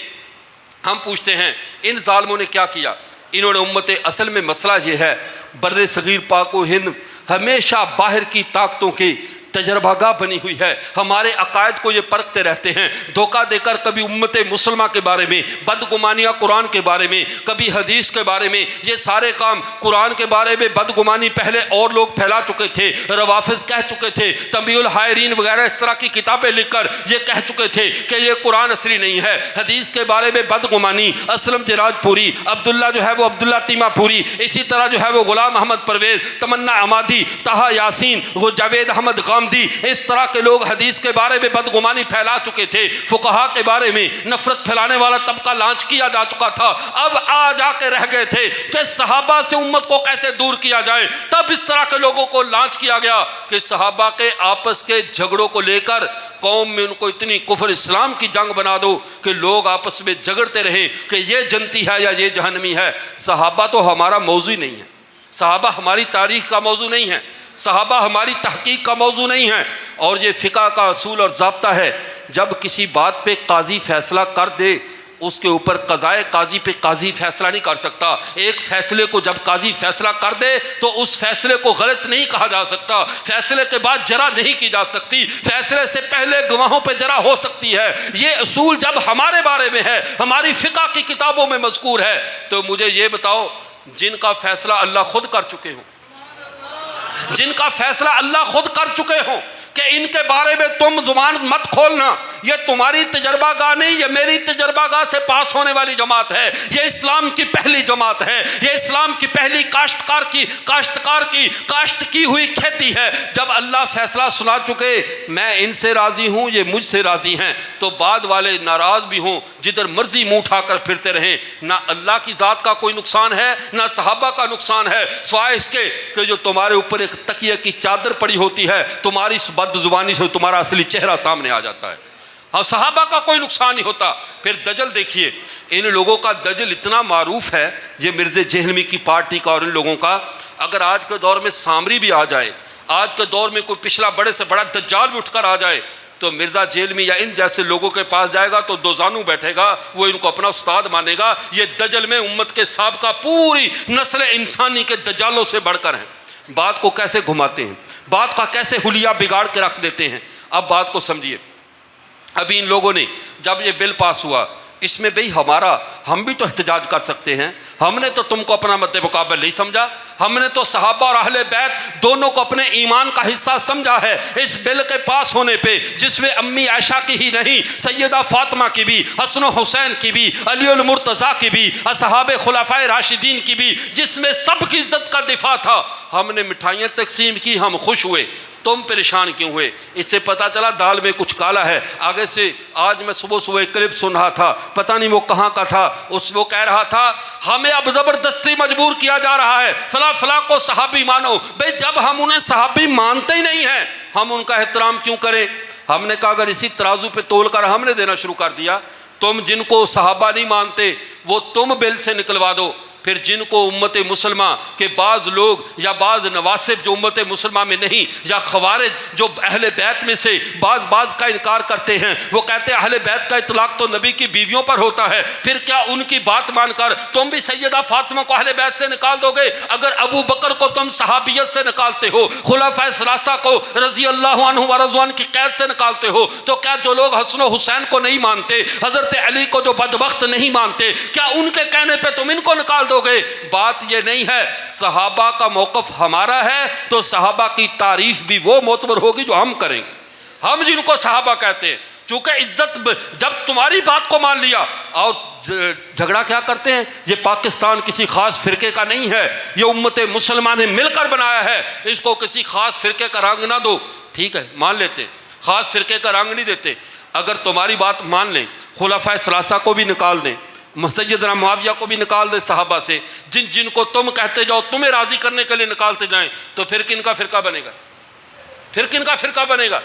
ہم پوچھتے ہیں ان ظالموں نے کیا کیا؟ انہوں نے امت، اصل میں مسئلہ یہ ہے بر صغیر پاک و ہند ہمیشہ باہر کی طاقتوں کی تجربہ گاہ بنی ہوئی ہے، ہمارے عقائد کو یہ پرکھتے رہتے ہیں، دھوکہ دے کر کبھی امت مسلمہ کے بارے میں، بدگمانیاں قرآن کے بارے میں، کبھی حدیث کے بارے میں۔ یہ سارے کام قرآن کے بارے میں بدگمانی پہلے اور لوگ پھیلا چکے تھے، روافظ کہہ چکے تھے، تنبیہ الحائرین وغیرہ اس طرح کی کتابیں لکھ کر یہ کہہ چکے تھے کہ یہ قرآن اصلی نہیں ہے۔ حدیث کے بارے میں بدگمانی، اسلم جراج پوری، عبداللہ جو ہے وہ عبداللہ تیمہ پوری، اسی طرح جو ہے وہ غلام احمد پرویز، تمنا عمادی، طہا یاسین، جاوید احمد غامدی، اس طرح کے لوگ حدیث کے بارے میں بدگمانی پھیلا چکے تھے۔ فقہا کے بارے میں نفرت پھیلانے والا طبقہ لانچ کیا جا چکا تھا، اب آ جا کے رہ گئے تھے کہ صحابہ سے امت کو کیسے دور کیا جائے۔ تب اس طرح کے لوگوں کو لانچ کیا گیا کہ صحابہ کے آپس کے جھگڑوں کو لے کر قوم میں ان کو اتنی کفر اسلام کی جنگ بنا دو کہ لوگ آپس میں جھگڑتے رہیں کہ یہ جنتی ہے یا یہ جہنمی ہے۔ صحابہ تو ہمارا موضوع نہیں ہے، صحابہ ہماری تاریخ کا موضوع نہیں ہے، صحابہ ہماری تحقیق کا موضوع نہیں ہے۔ اور یہ فقہ کا اصول اور ضابطہ ہے، جب کسی بات پہ قاضی فیصلہ کر دے اس کے اوپر قضائے قاضی پہ قاضی فیصلہ نہیں کر سکتا۔ ایک فیصلے کو جب قاضی فیصلہ کر دے تو اس فیصلے کو غلط نہیں کہا جا سکتا، فیصلے کے بعد جرح نہیں کی جا سکتی، فیصلے سے پہلے گواہوں پہ جرح ہو سکتی ہے۔ یہ اصول جب ہمارے بارے میں ہے، ہماری فقہ کی کتابوں میں مذکور ہے، تو مجھے یہ بتاؤ جن کا فیصلہ اللہ خود کر چکے ہوں، جن کا فیصلہ اللہ خود کر چکے ہوں کہ ان کے بارے میں تم زبان مت کھولنا، یہ تمہاری تجربہ گاہ نہیں، یہ میری تجربہ گاہ سے پاس ہونے والی جماعت ہے، یہ اسلام کی پہلی جماعت ہے، یہ اسلام کی پہلی کاشتکار کی کاشت کی ہوئی کھیتی ہے۔ جب اللہ فیصلہ سنا چکے میں ان سے راضی ہوں، یہ مجھ سے راضی ہیں، تو بعد والے ناراض بھی ہوں، جدھر مرضی منہ اٹھا کر پھرتے رہیں، نہ اللہ کی ذات کا کوئی نقصان ہے نہ صحابہ کا نقصان ہے، سوائے اس کے کہ جو تمہارے اوپر ایک تکیے کی چادر پڑی ہوتی ہے، تمہاری اس بد زبانی سے تمہارا اصلی چہرہ سامنے آ جاتا ہے۔ اور صحابہ کا کوئی نقصان نہیں ہوتا۔ پھر دجل دیکھیے، ان لوگوں کا دجل اتنا معروف ہے، یہ مرزا جہلمی کی پارٹی کا اور ان لوگوں کا، اگر آج کے دور میں سامری بھی آ جائے، آج کے دور میں کوئی پچھلا بڑے سے بڑا دجال بھی اٹھ کر آ جائے، تو مرزا جہلمی یا ان جیسے لوگوں کے پاس جائے گا تو دو زانو بیٹھے گا، وہ ان کو اپنا استاد مانے گا۔ یہ دجل میں امت کے سابقہ پوری نسل انسانی کے دجالوں سے بڑھ کر ہیں۔ بات کو کیسے گھماتے ہیں، بات کا کیسے حلیہ بگاڑ کے رکھ دیتے ہیں۔ اب بات کو سمجھیے، ابھی ان لوگوں نے جب یہ بل پاس ہوا، اس میں بھئی ہم بھی تو احتجاج کر سکتے ہیں، ہم نے تو تم کو اپنا مد مقابل نہیں سمجھا، ہم نے تو صحابہ اور اہل بیت دونوں کو اپنے ایمان کا حصہ سمجھا ہے۔ اس بل کے پاس ہونے پہ جس میں امی عائشہ کی ہی نہیں، سیدہ فاطمہ کی بھی، حسن و حسین کی بھی، علی المرتضیٰ کی بھی، اصحاب خلفائے راشدین کی بھی، جس میں سب کی عزت کا دفاع تھا، ہم نے مٹھائیاں تقسیم کی، ہم خوش ہوئے، تم پریشان کیوں ہوئے؟ اس سے پتا چلا دال میں کچھ کالا ہے۔ آگے سے آج میں صبح ایک کلپ سن رہا تھا، پتہ نہیں وہ کہاں کا تھا، وہ کہہ رہا تھا ہمیں اب زبردستی مجبور کیا جا رہا ہے فلاں فلاں کو صحابی مانو۔ بھئی جب ہم انہیں صحابی مانتے ہی نہیں ہیں، ہم ان کا احترام کیوں کریں؟ ہم نے کہا اگر اسی ترازو پہ تول کر ہم نے دینا شروع کر دیا، تم جن کو صحابہ نہیں مانتے وہ تم بل سے نکلوا دو، پھر جن کو امت مسلمہ کے بعض لوگ یا بعض نواسب جو امت مسلمہ میں نہیں، یا خوارج جو اہل بیت میں سے بعض کا انکار کرتے ہیں، وہ کہتے ہیں اہل بیت کا اطلاق تو نبی کی بیویوں پر ہوتا ہے، پھر کیا ان کی بات مان کر تم بھی سیدہ فاطمہ کو اہل بیت سے نکال دو گے؟ اگر ابو بکر کو تم صحابیت سے نکالتے ہو، خلفائے ثلاثہ کو رضی اللہ عنہ و رضوان کی قید سے نکالتے ہو، تو کیا جو لوگ حسن و حسین کو نہیں مانتے، حضرت علی کو جو بدبخت نہیں مانتے، کیا ان کے کہنے پہ تم ان کو نکال دو گے؟ بات یہ نہیں ہے، صحابہ کا موقف ہمارا ہے تو صحابہ کی تعریف بھی وہ معتبر ہوگی جو ہم کریں گے، ہم جن کو صحابہ کہتے ہیں، چونکہ عزت جب تمہاری بات کو مان لیا۔ اور جھگڑا کیا کرتے ہیں؟ یہ پاکستان کسی خاص فرقے کا نہیں ہے، یہ امت مسلمہ نے مل کر بنایا ہے، اس کو کسی خاص فرقے کا رنگ نہ دو۔ ٹھیک ہے، مان لیتے، خاص فرقے کا رنگ نہیں دیتے، اگر تمہاری بات مان لیں، خلفائے ثلاثہ کو بھی نکال دیں، سیدنا معاویہ کو بھی نکال دے صحابہ سے، جن کو تم کہتے جاؤ تمہیں راضی کرنے کے لیے نکالتے جائیں، تو پھر کن کا فرقہ بنے گا؟ پھر کن کا فرقہ بنے گا؟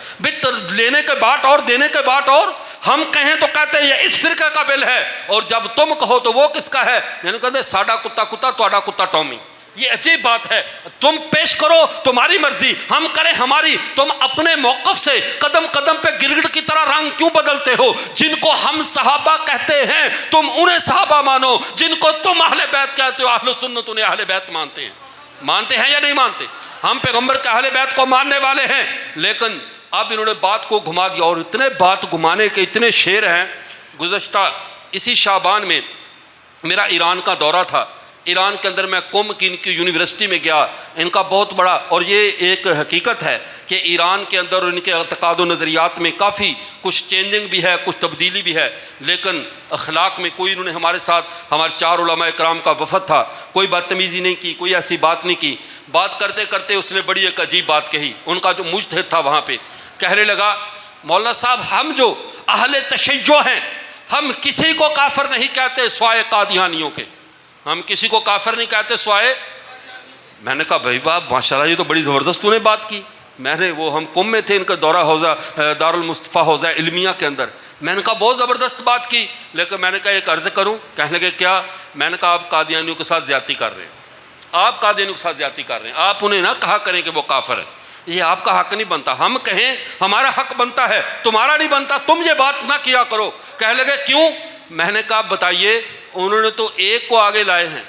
لینے کے بات اور دینے کے بات اور، ہم کہیں تو کہتے ہیں یہ اس فرقے کا بل ہے، اور جب تم کہو تو وہ کس کا ہے؟ یعنی کہتے ہیں ساڈا کتا کتا تہاڈا کتا ٹامی۔ یہ عجیب بات ہے، تم پیش کرو تمہاری مرضی، ہم کریں ہماری، تم اپنے موقف سے قدم قدم پہ گرگٹ کی طرح رنگ کیوں بدلتے ہو؟ جن کو ہم صحابہ کہتے ہیں تم انہیں صحابہ مانو، جن کو تم اہل بیت کہتے ہو اہل سنت انہیں اہل بیت مانتے ہیں یا نہیں مانتے؟ ہم پیغمبر کے اہل بیت کو ماننے والے ہیں، لیکن اب انہوں نے بات کو گھما دیا، اور اتنے بات گھمانے کے اتنے شعر ہیں۔ گزشتہ اسی شعبان میں میرا ایران کا دورہ تھا، ایران کے اندر میں قم کی ان کی یونیورسٹی میں گیا، ان کا بہت بڑا، اور یہ ایک حقیقت ہے کہ ایران کے اندر ان کے اعتقاد و نظریات میں کافی کچھ چینجنگ بھی ہے، کچھ تبدیلی بھی ہے، لیکن اخلاق میں کوئی، انہوں نے ہمارے ساتھ، ہمارے 4 علماء اکرام کا وفد تھا، کوئی بدتمیزی نہیں کی، کوئی ایسی بات نہیں کی۔ بات کرتے کرتے اس نے بڑی ایک عجیب بات کہی، ان کا جو مجتہد تھا وہاں پہ کہنے لگا، مولانا صاحب ہم جو اہل تشیع ہیں، ہم کسی کو کافر نہیں کہتے سوائے قادیانیوں کے، ہم کسی کو کافر نہیں کہتے سوائے۔ میں نے کہا بھائی باپ ماشاءاللہ یہ تو بڑی زبردست تو نے بات کی۔ میں نے وہ ہم قم میں تھے، ان کا دورہ حوزہ دارالمصطفیٰ حوزہ علمیہ کے اندر، میں نے کہا بہت زبردست بات کی، لیکن میں نے کہا ایک عرض کروں؟ کہنے لگے کیا؟ میں نے کہا آپ قادیانیوں کے ساتھ زیادتی کر رہے ہیں، آپ قادیانیوں کے ساتھ زیادتی کر رہے ہیں، آپ انہیں نہ کہا کریں کہ وہ کافر ہے، یہ آپ کا حق نہیں بنتا، ہم کہیں ہمارا حق بنتا ہے، تمہارا نہیں بنتا، تم یہ بات نہ کیا کرو۔ کہنے لگے کیوں؟ میں نے کہا بتائیے، انہوں نے تو ایک کو آگے لائے ہیں،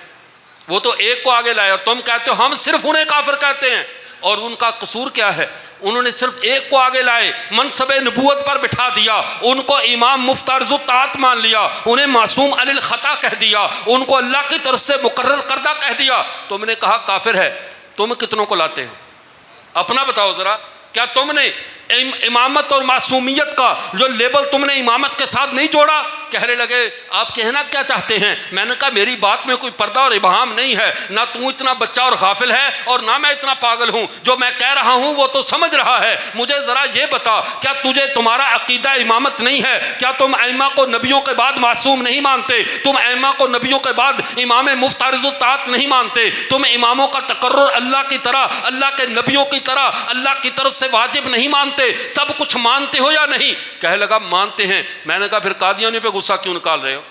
وہ تو ایک کو آگے لائے، اور تم کہتے ہو ہم صرف انہیں کافر کہتے ہیں، اور ان کا قصور کیا ہے؟ انہوں نے صرف ایک کو آگے لائے، منصب نبوت پر بٹھا دیا، ان کو امام مفترض الطاعت مان لیا، انہیں معصوم عن الخطا کہہ دیا، ان کو اللہ کی طرف سے مقرر کردہ کہہ دیا۔ تم نے کہا کافر ہے، تم کتنوں کو لاتے ہو؟ اپنا بتاؤ ذرا، کیا تم نے امامت اور معصومیت کا جو لیبل تم نے امامت کے ساتھ نہیں جوڑا؟ کہنے لگے آپ کہنا کیا چاہتے ہیں؟ میں نے کہا میری بات میں کوئی پردہ اور ابہام نہیں ہے، نہ تو اتنا بچہ اور غافل ہے اور نہ میں اتنا پاگل ہوں، جو میں کہہ رہا ہوں وہ تو سمجھ رہا ہے۔ مجھے ذرا یہ بتا، کیا تجھے تمہارا عقیدہ امامت نہیں ہے؟ کیا تم ائمہ کو نبیوں کے بعد معصوم نہیں مانتے؟ تم ائمہ کو نبیوں کے بعد امام مفترض الطاعت نہیں مانتے؟ تم اماموں کا تقرر اللہ کی طرح، اللہ کے نبیوں کی طرح اللہ کی طرف سے واجب نہیں مانتے؟ سب کچھ مانتے ہو یا نہیں؟ کہنے لگا مانتے ہیں۔ میں نے کہا پھر قادیانی پہ غصہ کیوں نکال رہے ہو؟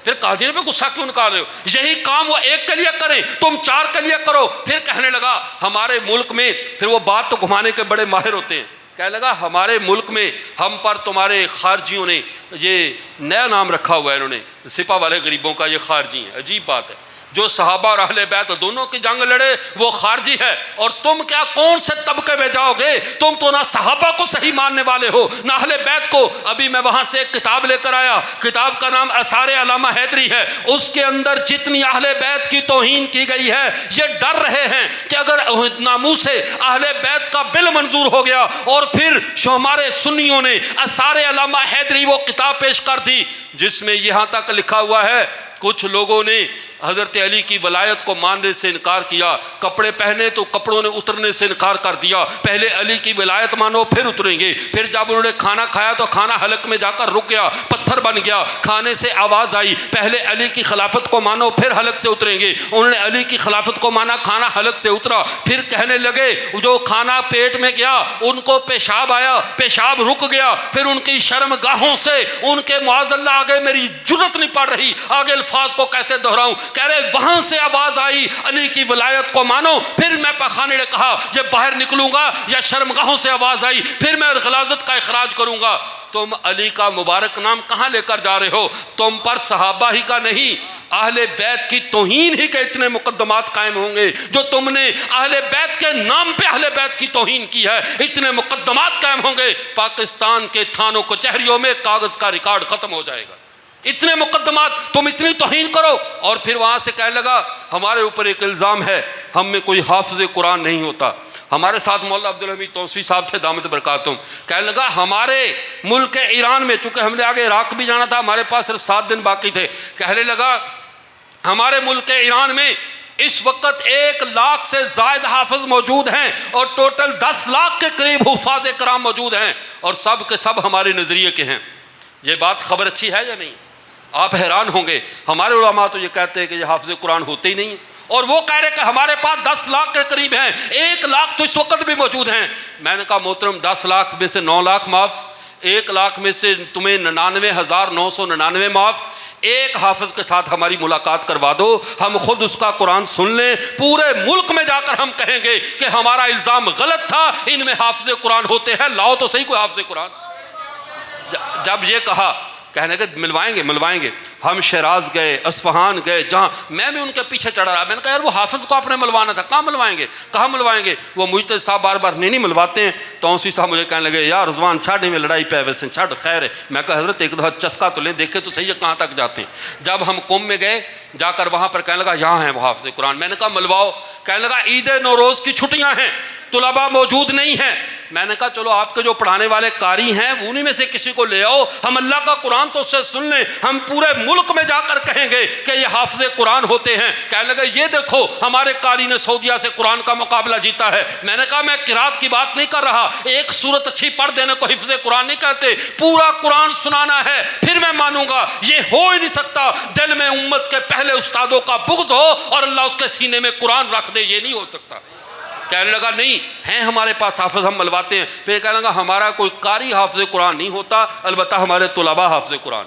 پھر قادیانی پہ غصہ کیوں نکال رہے ہو؟ یہی کام وہ ایک کے لیے کریں، تم 4 کے لیے کرو۔ پھر کہنے لگا ہمارے ملک میں، پھر وہ بات تو گھمانے کے بڑے ماہر ہوتے ہیں، کہنے لگا ہمارے ملک میں ہم پر تمہارے خارجیوں نے یہ نیا نام رکھا ہوا ہے، انہوں نے سپاہ والے غریبوں کا، یہ خارجی ہیں۔ عجیب بات ہے، جو صحابہ اور اہل بیت دونوں کی جنگ لڑے وہ خارجی ہے، اور تم کیا کون سے طبقے میں جاؤ گے؟ تم تو نہ صحابہ کو صحیح ماننے والے ہو نہ اہل بیت کو۔ ابھی میں وہاں سے ایک کتاب لے کر آیا، کتاب کا نام آثار علامہ حیدری ہے، اس کے اندر جتنی اہل بیت کی توہین کی گئی ہے، یہ ڈر رہے ہیں کہ اگر ناموس اہل بیت کا بل منظور ہو گیا، اور پھر ہمارے سنیوں نے آثار علامہ حیدری وہ کتاب پیش کر دی جس میں یہاں تک لکھا ہوا ہے کچھ لوگوں نے حضرت علی کی ولایت کو ماننے سے انکار کیا، کپڑے پہنے تو کپڑوں نے اترنے سے انکار کر دیا، پہلے علی کی ولایت مانو پھر اتریں گے، پھر جب انہوں نے کھانا کھایا تو کھانا حلق میں جا کر رک گیا، پتھر بن گیا، کھانے سے آواز آئی، پہلے علی کی خلافت کو مانو پھر حلق سے اتریں گے، انہوں نے علی کی خلافت کو مانا، کھانا حلق سے اترا، پھر کہنے لگے جو کھانا پیٹ میں گیا ان کو پیشاب آیا، پیشاب رک گیا، پھر ان کی شرم گاہوں سے ان کے معاذ اللہ آگے میری جرت نہیں پڑ رہی، آگے الفاظ کو کیسے دہراؤں، کہہ رہے وہاں سے آواز آئی علی کی ولایت کو مانو، پھر میں پخانے نے کہا یہ باہر نکلوں گا، یا شرمگاہوں سے آواز آئی پھر میں غلاظت کا اخراج کروں گا۔ تم علی کا مبارک نام کہاں لے کر جا رہے ہو؟ تم پر صحابہ ہی کا نہیں اہل بیت کی توہین ہی کے اتنے مقدمات قائم ہوں گے، جو تم نے اہل بیت کے نام پہ اہل بیت کی توہین کی ہے، اتنے مقدمات قائم ہوں گے، پاکستان کے تھانوں کچہریوں میں کاغذ کا ریکارڈ ختم ہو جائے گا۔ اتنے مقدمات، تم اتنی توہین کرو۔ اور پھر وہاں سے کہنے لگا ہمارے اوپر ایک الزام ہے، ہم میں کوئی حافظ قرآن نہیں ہوتا۔ ہمارے ساتھ مولانا عبدالحمید توسیع صاحب تھے دامت برکاتہم، کہنے لگا ہمارے ملک ایران میں، چونکہ ہم نے آگے عراق بھی جانا تھا، ہمارے پاس صرف 7 دن باقی تھے، کہنے لگا ہمارے ملک ایران میں اس وقت 1 لاکھ سے زائد حافظ موجود ہیں، اور ٹوٹل 10 لاکھ کے قریب حفاظ کرام موجود ہیں، اور سب کے سب ہمارے نظریے کے ہیں۔ یہ بات خبر اچھی ہے یا نہیں؟ آپ حیران ہوں گے، ہمارے علماء تو یہ کہتے ہیں کہ یہ حافظ قرآن ہوتے ہی نہیں ہیں، اور وہ کہہ رہے کہ ہمارے پاس 10 لاکھ کے قریب ہیں، 1 لاکھ تو اس وقت بھی موجود ہیں۔ میں نے کہا محترم 10 لاکھ میں سے 9 لاکھ معاف، 1 لاکھ میں سے تمہیں 99,999 معاف، ایک حافظ کے ساتھ ہماری ملاقات کروا دو، ہم خود اس کا قرآن سن لیں، پورے ملک میں جا کر ہم کہیں گے کہ ہمارا الزام غلط تھا، ان میں حافظ قرآن ہوتے ہیں، لاؤ تو صحیح کوئی حافظ قرآن۔ جب یہ کہا، کہنے کہ ملوائیں گے، ہم شیراز گئے، اصفہان گئے، جہاں میں بھی ان کے پیچھے چڑھا رہا. میں نے کہا یار وہ حافظ کو آپ نے ملوانا تھا، کہاں ملوائیں گے، کہاں ملوائیں گے. وہ مجھتے صاحب بار بار نہیں ملواتے ہیں. توسیع صاحب مجھے کہنے لگے یار رضوان چھاڑ میں لڑائی پہ ویسے چھاڑ خیر ہے. میں کہا حضرت ایک دفعہ چسکا تو لیں، دیکھے تو صحیح ہے کہاں تک جاتے ہیں. جب ہم قم میں گئے، جا کر وہاں پر کہنے لگا یہاں ہیں وہ حافظ قرآن. میں نے کہا ملواؤ. کہنے لگا عید نوروز کی چھٹیاں ہیں، طلباء موجود نہیں ہیں. میں نے کہا چلو آپ کے جو پڑھانے والے قاری ہیں انہی میں سے کسی کو لے آؤ، ہم اللہ کا قرآن تو اس سے سن لیں، ہم پورے ملک میں جا کر کہیں گے کہ یہ حافظ قرآن ہوتے ہیں. کہنے لگا یہ دیکھو ہمارے قاری نے سعودیہ سے قرآن کا مقابلہ جیتا ہے. میں نے کہا میں قرات کی بات نہیں کر رہا، ایک سورت اچھی پڑھ دینے کو حفظ قرآن نہیں کہتے، پورا قرآن سنانا ہے پھر میں مانوں گا. یہ ہو ہی نہیں سکتا دل میں امت کے پہلے استادوں کا بغض ہو اور اللہ اس کے سینے میں قرآن رکھ دے، یہ نہیں ہو سکتا. کہنے لگا نہیں ہیں ہمارے پاس حافظ، ہم ملواتے ہیں. پھر کہنے لگا ہمارا کوئی قاری حافظ قرآن نہیں ہوتا، البتہ ہمارے طلباء حافظ قرآن.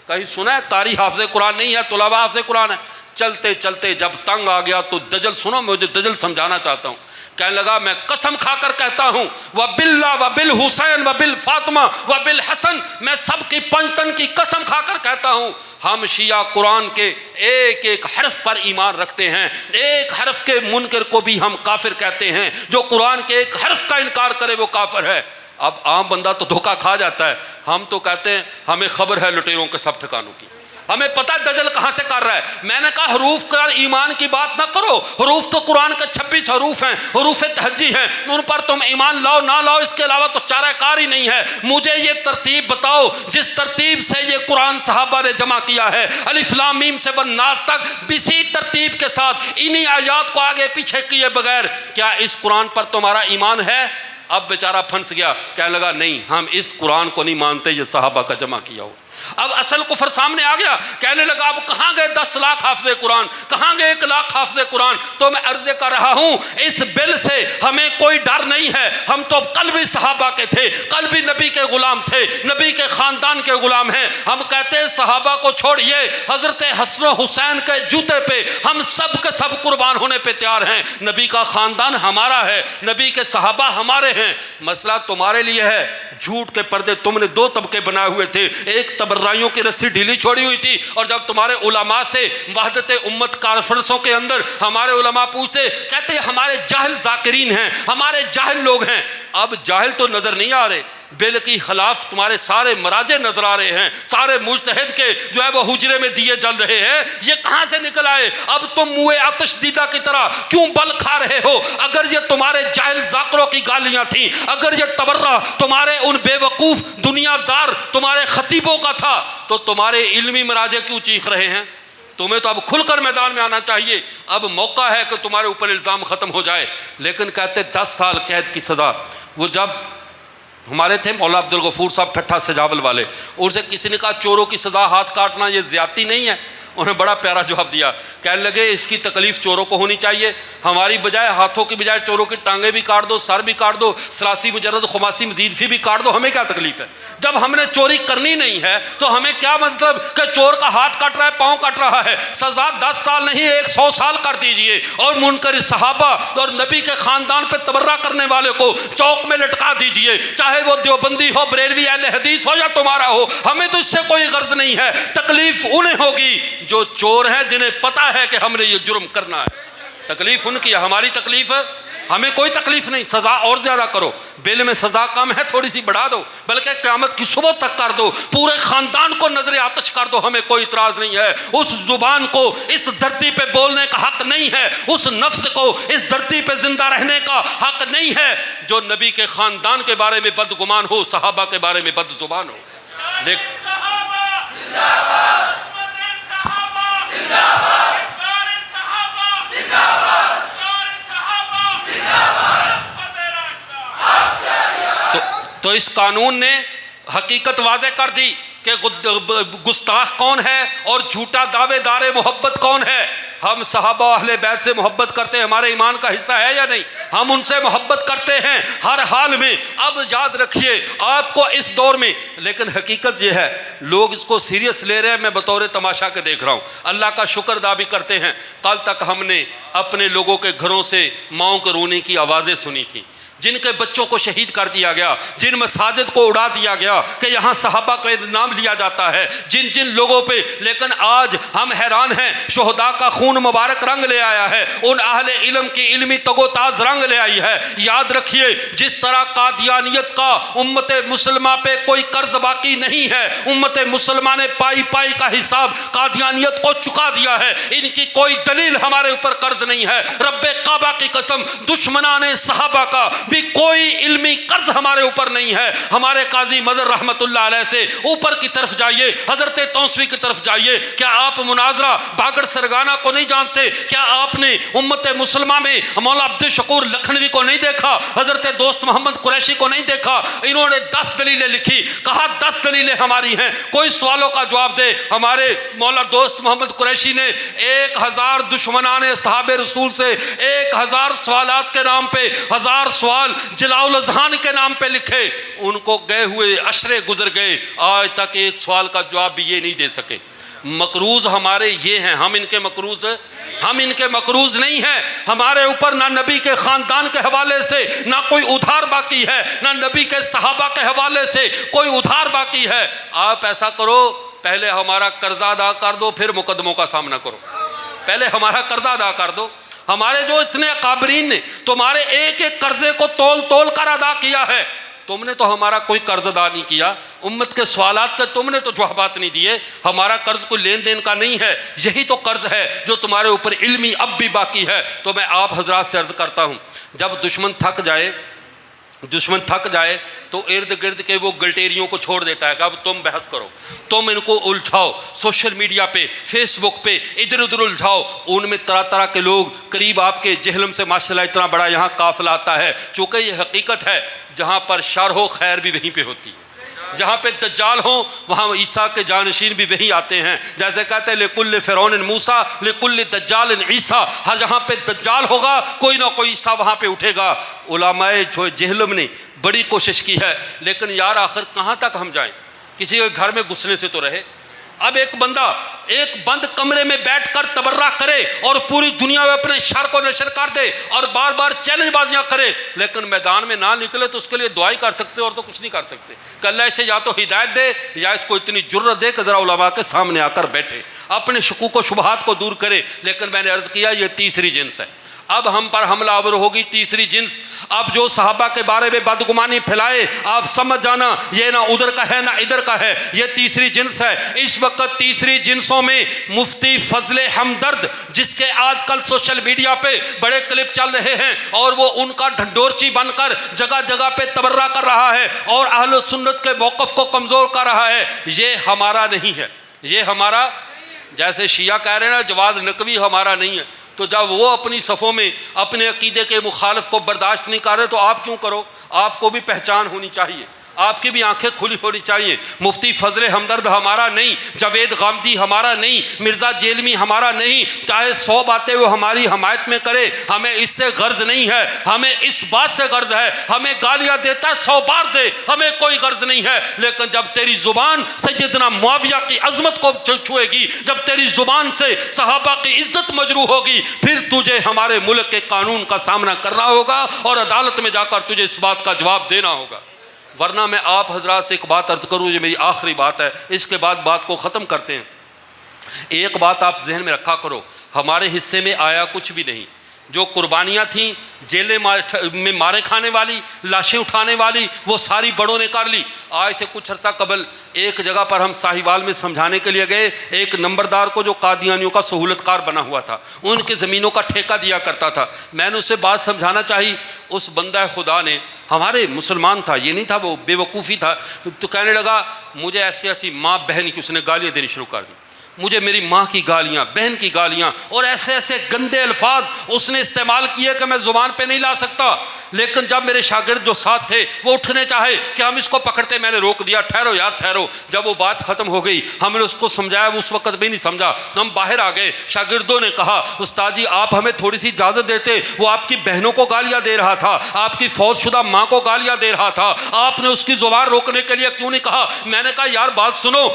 کہیں سنا ہے قاری حافظ قرآن نہیں ہے، طلباء حافظ قرآن ہے. چلتے چلتے جب تنگ آ گیا تو دجل، سنو مجھے دجل سمجھانا چاہتا ہوں. کہنے لگا میں قسم کھا کر کہتا ہوں وباللہ وبالحسین وبالفاطمہ وبالحسن، میں سب کی پنجتن کی قسم کھا کر کہتا ہوں ہم شیعہ قرآن کے ایک ایک حرف پر ایمان رکھتے ہیں. ایک حرف کے منکر کو بھی ہم کافر کہتے ہیں، جو قرآن کے ایک حرف کا انکار کرے وہ کافر ہے. اب عام بندہ تو دھوکہ کھا جاتا ہے. ہم تو کہتے ہیں ہمیں خبر ہے لٹیروں کے سب ٹھکانوں کی، ہمیں پتہ دجل کہاں سے کر رہا ہے. میں نے کہا حروف کا ایمان کی بات نہ کرو، حروف تو قرآن کے 26 حروف ہیں، حروف تہجی ہیں، ان پر تم ایمان لاؤ نہ لاؤ اس کے علاوہ تو چارہ کار ہی نہیں ہے. مجھے یہ ترتیب بتاؤ جس ترتیب سے یہ قرآن صحابہ نے جمع کیا ہے، الف لام میم سے والناس تک، اسی ترتیب کے ساتھ انہی آیات کو آگے پیچھے کیے بغیر کیا اس قرآن پر تمہارا ایمان ہے؟ اب بیچارہ پھنس گیا. کہنے لگا نہیں ہم اس قرآن کو نہیں مانتے، یہ صحابہ کا جمع کیا ہو. اب اصل کفر سامنے آ گیا. کہنے لگا اب کہاں گئے 10 لاکھ حافظ قرآن، کہاں گئے 1 لاکھ حافظ قرآن. تو میں عرض کر رہا ہوں اس بل سے ہمیں کوئی ڈر نہیں ہے. ہم تو قلبی صحابہ کے تھے، قلبی نبی کے غلام تھے، نبی کے خاندان کے غلام ہیں. ہم کہتے ہیں صحابہ کو چھوڑیے، حضرت حسن و حسین کے جوتے پہ ہم سب کے سب قربان ہونے پہ تیار ہیں. نبی کا خاندان ہمارا ہے، نبی کے صحابہ ہمارے ہیں. مسئلہ تمہارے لیے ہے جھوٹ کے پردے تم نے 2 طبقے بنائے ہوئے تھے. ایک تبرائیوں کی رسی ڈھیلی چھوڑی ہوئی تھی، اور جب تمہارے علماء سے وحدت امت کانفرنسوں کے اندر ہمارے علماء پوچھتے کہتے ہمارے جاہل ذاکرین ہیں، ہمارے جاہل لوگ ہیں. اب جاہل تو نظر نہیں آ رہے، بل کی خلاف تمہارے سارے مراجع نظر آ رہے ہیں، سارے مجتہد کے جو ہے وہ حجرے میں دیے جل رہے ہیں. یہ کہاں سے نکل آئے؟ اب تم منہ آتش دیدہ کی طرح کیوں بل کھا رہے ہو؟ اگر یہ تمہارے جاہل ذاکروں کی گالیاں تھیں، اگر یہ تبرہ تمہارے ان بے وقوف دنیا دار تمہارے خطیبوں کا تھا تو تمہارے علمی مراجع کیوں چیخ رہے ہیں؟ تمہیں تو اب کھل کر میدان میں آنا چاہیے. اب موقع ہے کہ تمہارے اوپر الزام ختم ہو جائے. لیکن کہتے 10 سال قید کی سزا. وہ جب ہمارے تھے مولا عبد الغفور صاحب ٹھٹھا سجاول والے، ان سے کسی نے کہا چوروں کی سزا ہاتھ کاٹنا یہ زیادتی نہیں ہے؟ انہیں بڑا پیارا جواب دیا. کہنے لگے اس کی تکلیف چوروں کو ہونی چاہیے، ہماری بجائے ہاتھوں کی بجائے چوروں کی ٹانگیں بھی کاٹ دو، سر بھی کاٹ دو، سلاسی مجرد خماسی مزید فی بھی کاٹ دو، ہمیں کیا تکلیف ہے؟ جب ہم نے چوری کرنی نہیں ہے تو ہمیں کیا مطلب کہ چور کا ہاتھ کٹ رہا ہے، پاؤں کٹ رہا ہے؟ سزا 10 سال نہیں 100 سال کر دیجئے، اور منکر صحابہ اور نبی کے خاندان پہ تبرہ کرنے والے کو چوک میں لٹکا دیجئے، چاہے وہ دیوبندی ہو، بریلوی، اہل حدیث ہو یا تمہارا ہو. ہمیں تو اس سے کوئی غرض نہیں ہے. تکلیف انہیں ہوگی جو چور ہیں، جنہیں پتا ہے کہ ہم نے یہ جرم کرنا ہے. تکلیف ان کی ہے، ہماری تکلیف ہمیں کوئی تکلیف نہیں. سزا اور زیادہ کرو، بل میں سزا کم ہے تھوڑی سی بڑھا دو، بلکہ قیامت کی صبح تک کر دو، پورے خاندان کو نظر آتش کر دو، ہمیں کوئی اعتراض نہیں ہے. اس زبان کو اس دھرتی پہ بولنے کا حق نہیں ہے، اس نفس کو اس دھرتی پہ زندہ رہنے کا حق نہیں ہے جو نبی کے خاندان کے بارے میں بدگمان ہو، صحابہ کے بارے میں بد زبان ہو. تو اس قانون نے حقیقت واضح کر دی کہ گستاخ کون ہے اور جھوٹا دعوے دار محبت کون ہے. ہم صحابہ اہل بیت سے محبت کرتے ہیں، ہمارے ایمان کا حصہ ہے یا نہیں؟ ہم ان سے محبت کرتے ہیں ہر حال میں. اب یاد رکھیے آپ کو اس دور میں، لیکن حقیقت یہ ہے لوگ اس کو سیریس لے رہے ہیں. میں بطور تماشا کے دیکھ رہا ہوں. اللہ کا شکر ادا بھی کرتے ہیں. کل تک ہم نے اپنے لوگوں کے گھروں سے ماؤں کے رونے کی آوازیں سنی تھیں، جن کے بچوں کو شہید کر دیا گیا، جن مساجد کو اڑا دیا گیا کہ یہاں صحابہ کا نام لیا جاتا ہے، جن جن لوگوں پہ، لیکن آج ہم حیران ہیں، شہداء کا خون مبارک رنگ لے آیا ہے، ان اہل علم کی علمی تگ و تاز رنگ لے آئی ہے۔ یاد رکھیے، جس طرح قادیانیت کا امت مسلمہ پہ کوئی قرض باقی نہیں ہے، امت مسلمہ نے پائی پائی کا حساب قادیانیت کو چکا دیا ہے، ان کی کوئی دلیل ہمارے اوپر قرض نہیں ہے۔ رب کعبہ کی قسم، دشمنان صحابہ کا بھی کوئی علمی قرض ہمارے اوپر نہیں ہے۔ ہمارے قاضی مظہر رحمت اللہ علیہ سے اوپر کی طرف جائیے، حضرت توسوی کی طرف جائیے، کیا آپ مناظرہ باگڑ سرگانہ کو نہیں جانتے؟ کیا آپ نے امت مسلمہ میں مولا عبد الشکور لکھنوی کو نہیں دیکھا؟ حضرت دوست محمد قریشی کو نہیں دیکھا؟ انہوں نے 10 دلیلیں لکھی، کہا 10 دلیلیں ہماری ہیں، کوئی سوالوں کا جواب دے۔ ہمارے مولا دوست محمد قریشی نے 1000 دشمنان صحابہ رسول سے 1000 سوالات کے نام پہ 1000 سوال جلاؤ الاذہان کے نام پہ لکھے، ان کو گئے ہوئے عشرے گزر گئے، آج تک ایک سوال کا جواب بھی یہ نہیں دے سکے۔ مقروض ہمارے یہ ہیں، ہم ان کے مقروض ہیں؟ ہم ان کے مقروض نہیں ہیں۔ ہمارے اوپر نہ نبی کے خاندان کے حوالے سے نہ کوئی ادھار باقی ہے، نہ نبی کے صحابہ کے حوالے سے کوئی ادھار باقی ہے۔ آپ ایسا کرو، پہلے ہمارا قرضہ ادا کر دو، پھر مقدموں کا سامنا کرو۔ پہلے ہمارا قرضہ ادا کر دو۔ ہمارے جو اتنے اکابرین نے تمہارے ایک ایک قرضے کو تول تول کر ادا کیا ہے، تم نے تو ہمارا کوئی قرض ادا نہیں کیا، امت کے سوالات کے تم نے تو جوابات نہیں دیے۔ ہمارا قرض کوئی لین دین کا نہیں ہے، یہی تو قرض ہے جو تمہارے اوپر علمی اب بھی باقی ہے۔ تو میں آپ حضرات سے عرض کرتا ہوں، جب دشمن تھک جائے تو ارد گرد کے وہ گلٹیریوں کو چھوڑ دیتا ہے کہ اب تم بحث کرو، تم ان کو الجھاؤ، سوشل میڈیا پہ، فیس بک پہ ادھر ادھر الجھاؤ۔ ان میں طرح طرح کے لوگ قریب آپ کے جہلم سے ماشاءاللہ اتنا بڑا یہاں قافلہ آتا ہے، چونکہ یہ حقیقت ہے، جہاں پر شر ہو خیر بھی وہیں پہ ہوتی ہے، جہاں پہ دجال ہوں وہاں عیسیٰ کے جانشین بھی وہی آتے ہیں۔ جیسے کہتے ہیں لکل فرعون موسیٰ لکل دجال عیسیٰ، ہر جہاں پہ دجال ہوگا کوئی نہ کوئی عیسیٰ وہاں پہ اٹھے گا۔ علماء جو جہلم نے بڑی کوشش کی ہے، لیکن یار آخر کہاں تک ہم جائیں؟ کسی کے گھر میں گھسنے سے تو رہے۔ اب ایک بندہ ایک بند کمرے میں بیٹھ کر تبرہ کرے اور پوری دنیا میں اپنے شر کو نشر کر دے اور بار بار چیلنج بازیاں کرے، لیکن میدان میں نہ نکلے تو اس کے لیے دعائی کر سکتے اور تو کچھ نہیں کر سکتے کہ اللہ اسے یا تو ہدایت دے یا اس کو اتنی جرت دے کہ ذرا علماء کے سامنے آ کر بیٹھے، اپنے شکوک و شبہات کو دور کرے۔ لیکن میں نے عرض کیا یہ تیسری جنس ہے، اب ہم پر حملہ آور ہوگی تیسری جنس۔ اب جو صحابہ کے بارے میں بدگمانی پھیلائے، آپ سمجھ جانا یہ نہ ادھر کا ہے نہ ادھر کا ہے، یہ تیسری جنس ہے۔ اس وقت تیسری جنسوں میں مفتی فضل ہمدرد، جس کے آج کل سوشل میڈیا پہ بڑے کلپ چل رہے ہیں اور وہ ان کا ڈھنڈورچی بن کر جگہ جگہ پہ تبرہ کر رہا ہے اور اہل سنت کے موقف کو کمزور کر رہا ہے، یہ ہمارا نہیں ہے۔ یہ ہمارا، جیسے شیعہ کہہ رہے ہیں نا جواز نقوی ہمارا نہیں ہے، تو جب وہ اپنی صفوں میں اپنے عقیدے کے مخالف کو برداشت نہیں کر رہے تو آپ کیوں کرو؟ آپ کو بھی پہچان ہونی چاہیے، آپ کی بھی آنکھیں کھلی ہونی چاہیے۔ مفتی فضل ہمدرد ہمارا نہیں، جاوید غامدی ہمارا نہیں، مرزا جیلمی ہمارا نہیں، چاہے 100 باتیں وہ ہماری حمایت میں کرے، ہمیں اس سے غرض نہیں ہے، ہمیں اس بات سے غرض ہے، ہمیں گالیاں دیتا ہے 100 بار دے، ہمیں کوئی غرض نہیں ہے۔ لیکن جب تیری زبان سیدنا معاویہ کی عظمت کو چھوئے گی، جب تیری زبان سے صحابہ کی عزت مجروح ہوگی، پھر تجھے ہمارے ملک کے قانون کا سامنا کرنا ہوگا اور عدالت میں جا کر تجھے اس بات کا جواب دینا ہوگا۔ ورنہ میں آپ حضرات سے ایک بات عرض کروں، یہ میری آخری بات ہے، اس کے بعد بات کو ختم کرتے ہیں۔ ایک بات آپ ذہن میں رکھا کرو، ہمارے حصے میں آیا کچھ بھی نہیں۔ جو قربانیاں تھیں جیلیں میں مارے کھانے والی، لاشیں اٹھانے والی، وہ ساری بڑوں نے کر لی۔ آج سے کچھ عرصہ قبل ایک جگہ پر ہم ساہیوال میں سمجھانے کے لیے گئے، ایک نمبردار کو جو قادیانیوں کا سہولت کار بنا ہوا تھا، ان کے زمینوں کا ٹھیکہ دیا کرتا تھا۔ میں نے اسے بات سمجھانا چاہی، اس بندہ خدا نے، ہمارے مسلمان تھا، یہ نہیں تھا وہ بے وقوفی تھا، تو کہنے لگا مجھے ایسی ایسی ماں بہن کی، اس نے گالیاں دینی شروع کر دی، مجھے میری ماں کی گالیاں، بہن کی گالیاں، اور ایسے ایسے گندے الفاظ اس نے استعمال کیے کہ میں زبان پہ نہیں لا سکتا۔ لیکن جب میرے شاگرد جو ساتھ تھے وہ اٹھنے چاہے کہ ہم اس کو پکڑتے، میں نے روک دیا، ٹھہرو یار ٹھہرو۔ جب وہ بات ختم ہو گئی، ہم نے اس کو سمجھایا، وہ اس وقت بھی نہیں سمجھا، ہم باہر آ گئے۔ شاگردوں نے کہا استاد جی آپ ہمیں تھوڑی سی اجازت دیتے، وہ آپ کی بہنوں کو گالیاں دے رہا تھا، آپ کی فوت شدہ ماں کو گالیاں دے رہا تھا، آپ نے اس کی زبان روکنے کے لیے کیوں نہیں کہا؟ میں نے کہا یار بات سنو،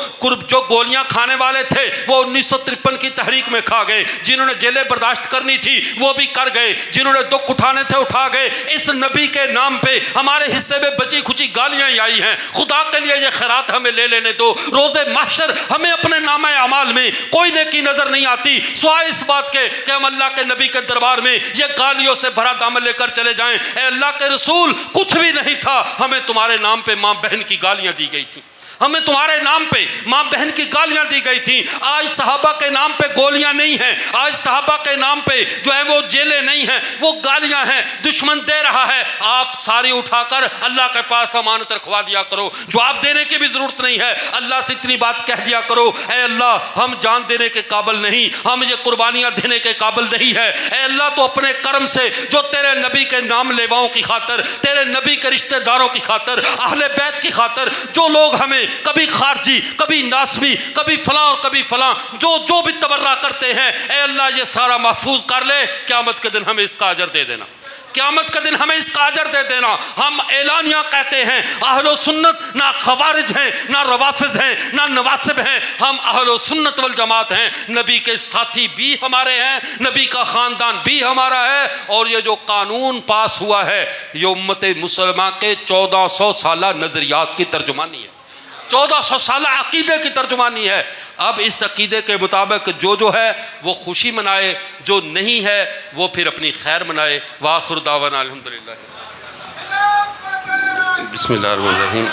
جو گولیاں کھانے والے تھے گئے وہ 1953 کی تحریک میں کھا گئے، جنہوں نے جیلیں برداشت کرنی تھی وہ بھی کر گئے، جنہوں نے دکھ اٹھانے تھے اٹھا گئے۔ اس نبی کے نام پہ ہمارے حصے میں بچی کھچی گالیاں ہی آئی ہیں، خدا کے لیے یہ خیرات ہمیں لے لینے دو۔ روز محشر ہمیں اپنے نامہ اعمال میں کوئی نیکی نظر نہیں آتی سوائے اس بات کے کہ ہم اللہ کے نبی کے دربار میں یہ گالیوں سے بھرا دامن لے کر چلے جائیں، اے اللہ کے رسول کچھ بھی نہیں تھا، ہمیں تمہارے نام پہ ماں بہن کی گالیاں دی گئی تھیں، ہمیں تمہارے نام پہ ماں بہن کی گالیاں دی گئی تھیں۔ آج صحابہ کے نام پہ گولیاں نہیں ہیں، آج صحابہ کے نام پہ جو ہے وہ جیلیں نہیں ہیں، وہ گالیاں ہیں، دشمن دے رہا ہے۔ آپ ساری اٹھا کر اللہ کے پاس امانت رکھوا دیا کرو، جواب دینے کی بھی ضرورت نہیں ہے، اللہ سے اتنی بات کہہ دیا کرو، اے اللہ ہم جان دینے کے قابل نہیں، ہم یہ قربانیاں دینے کے قابل نہیں ہے، اے اللہ تو اپنے کرم سے جو تیرے نبی کے نام لیواؤں کی خاطر، تیرے نبی کے رشتہ داروں کی خاطر، اہل بیت کی خاطر جو لوگ ہمیں کبھی خارجی کبھی ناسبی کبھی فلاں اور کبھی فلاں جو بھی تبرہ کرتے ہیں، اے اللہ یہ سارا محفوظ کر لے، قیامت کے دن ہمیں اس کا اجر دے دینا، قیامت کے دن ہمیں اس کا اجر دے دینا۔ ہم اعلانیہ کہتے ہیں، اہل و سنت نہ خوارج ہیں نہ روافظ ہیں نہ نواسب ہیں، ہم اہل و سنت والجماعت ہیں، نبی کے ساتھی بھی ہمارے ہیں، نبی کا خاندان بھی ہمارا ہے، اور یہ جو قانون پاس ہوا ہے یہ امت مسلمہ کے 1400 سالہ نظریات کی ترجمانی ہے، 1400 سالہ عقیدے کی ترجمانی ہے۔ اب اس عقیدے کے مطابق جو ہے وہ خوشی منائے، جو نہیں ہے وہ پھر اپنی خیر منائے۔ وآخر دعوانا الحمدللہ۔ بسم اللہ الرحمن الرحیم۔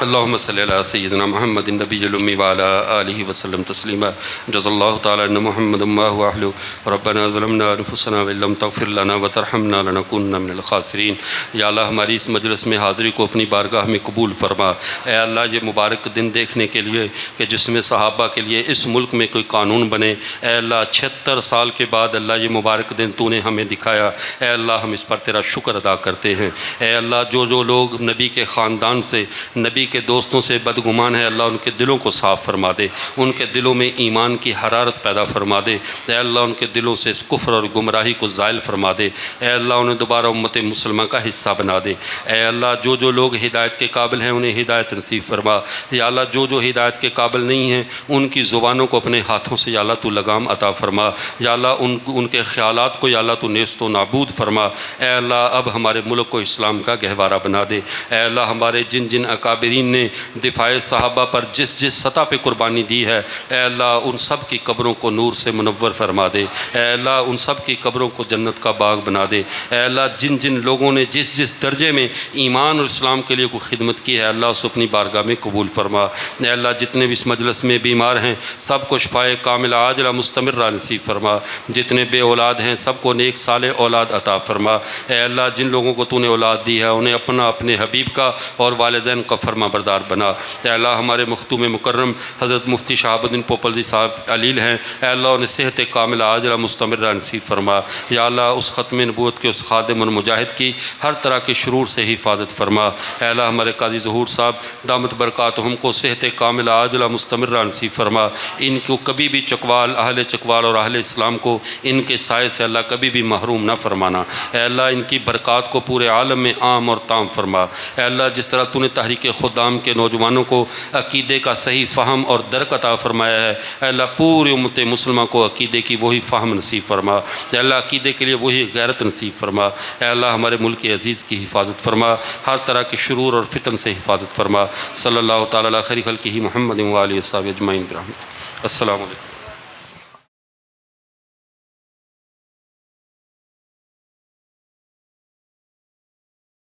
اللہم صلی علی سیدنا محمد النبی الامی وعلی آلہ وسلم تسلیما۔ جزا اللہ تعالی ان محمد ما هو اہلہ۔ ربنا ظلمنا انفسنا وان لم تغفر لنا وترحمنا لنکونن من الخاسرین۔ یا اللہ ہماری اس مجلس میں حاضری کو اپنی بارگاہ میں قبول فرما۔ اے اللہ یہ مبارک دن دیکھنے کے لیے کہ جس میں صحابہ کے لیے اس ملک میں کوئی قانون بنے، اے اللہ 76 سال کے بعد اللہ یہ مبارک دن تو نے ہمیں دکھایا، اے اللہ ہم اس پر تیرا شکر ادا کرتے ہیں۔ اے اللہ جو لوگ نبی کے خاندان سے، نبی کے دوستوں سے بدگمان ہے، اللہ ان کے دلوں کو صاف فرما دے، ان کے دلوں میں ایمان کی حرارت پیدا فرما دے، اے اللہ ان کے دلوں سے اس کفر اور گمراہی کو زائل فرما دے، اے اللہ انہیں دوبارہ امت مسلمہ کا حصہ بنا دے۔ اے اللہ جو لوگ ہدایت کے قابل ہیں انہیں ہدایت نصیب فرما۔ یا اللہ جو ہدایت کے قابل نہیں ہیں ان کی زبانوں کو اپنے ہاتھوں سے یا اللہ تو لگام عطا فرما۔ یا اللہ ان کے خیالات کو یا اللہ تو نیست و نابود فرما۔ اے اللہ اب ہمارے ملک کو اسلام کا گہوارہ بنا دے۔ اے اللہ ہمارے جن اکابرین نے دفاع صحابہ پر جس سطح پہ قربانی دی ہے، اے اللہ ان سب کی قبروں کو نور سے منور فرما دے۔ اے اللہ ان سب کی قبروں کو جنت کا باغ بنا دے۔ اے اللہ جن لوگوں نے جس درجے میں ایمان اور اسلام کے لیے کوئی خدمت کی ہے اللہ اسے اپنی بارگاہ میں قبول فرما۔ اے اللہ جتنے بھی اس مجلس میں بیمار ہیں سب کو شفائے کاملہ عاجلہ مستمرہ نصیب فرما۔ جتنے بے اولاد ہیں سب کو نیک صالح اولاد عطا فرما۔ اے اللہ جن لوگوں کو تو نے اولاد دی ہے انہیں اپنے حبیب کا اور والدین کا فرما بردار بنا۔ اے اللہ ہمارے مختوم مکرم حضرت مفتی شہاب الدین پوپل جی صاحب علیل ہیں، اے اللہ انہیں صحت کاملہ عاجلہ مستمرہ نصیب فرما۔ یا اللہ اس ختم نبوت کے اس خادم اور مجاہد کی ہر طرح کے شرور سے حفاظت فرما۔ اے اللہ ہمارے قاضی ظہور صاحب دامت برکاتہم کو صحت کاملہ عاجلہ مستمرہ نصیب فرما۔ ان کو کبھی بھی اہل چکوال اور اہل اسلام کو ان کے سائے سے اللہ کبھی بھی محروم نہ فرمانا۔ اے اللہ ان کی برکات کو پورے عالم میں عام اور تام فرما۔ اے اللہ جس طرح تو نے تحریک خدام کے نوجوانوں کو عقیدے کا صحیح فہم اور درک عطا فرمایا ہے، اے اللہ پوری امت مسلمہ کو عقیدے کی وہی فہم نصیب فرما۔ اے اللہ عقیدے کے لیے وہی غیرت نصیب فرما۔ اے اللہ ہمارے ملک عزیز کی حفاظت فرما، ہر طرح کے شرور اور فتن سے حفاظت فرما۔ صلی اللہ تعالیٰ علی خیر خلقہ محمد و آلہ وصحبہ اجمعین برحمتہ۔ السلام علیکم۔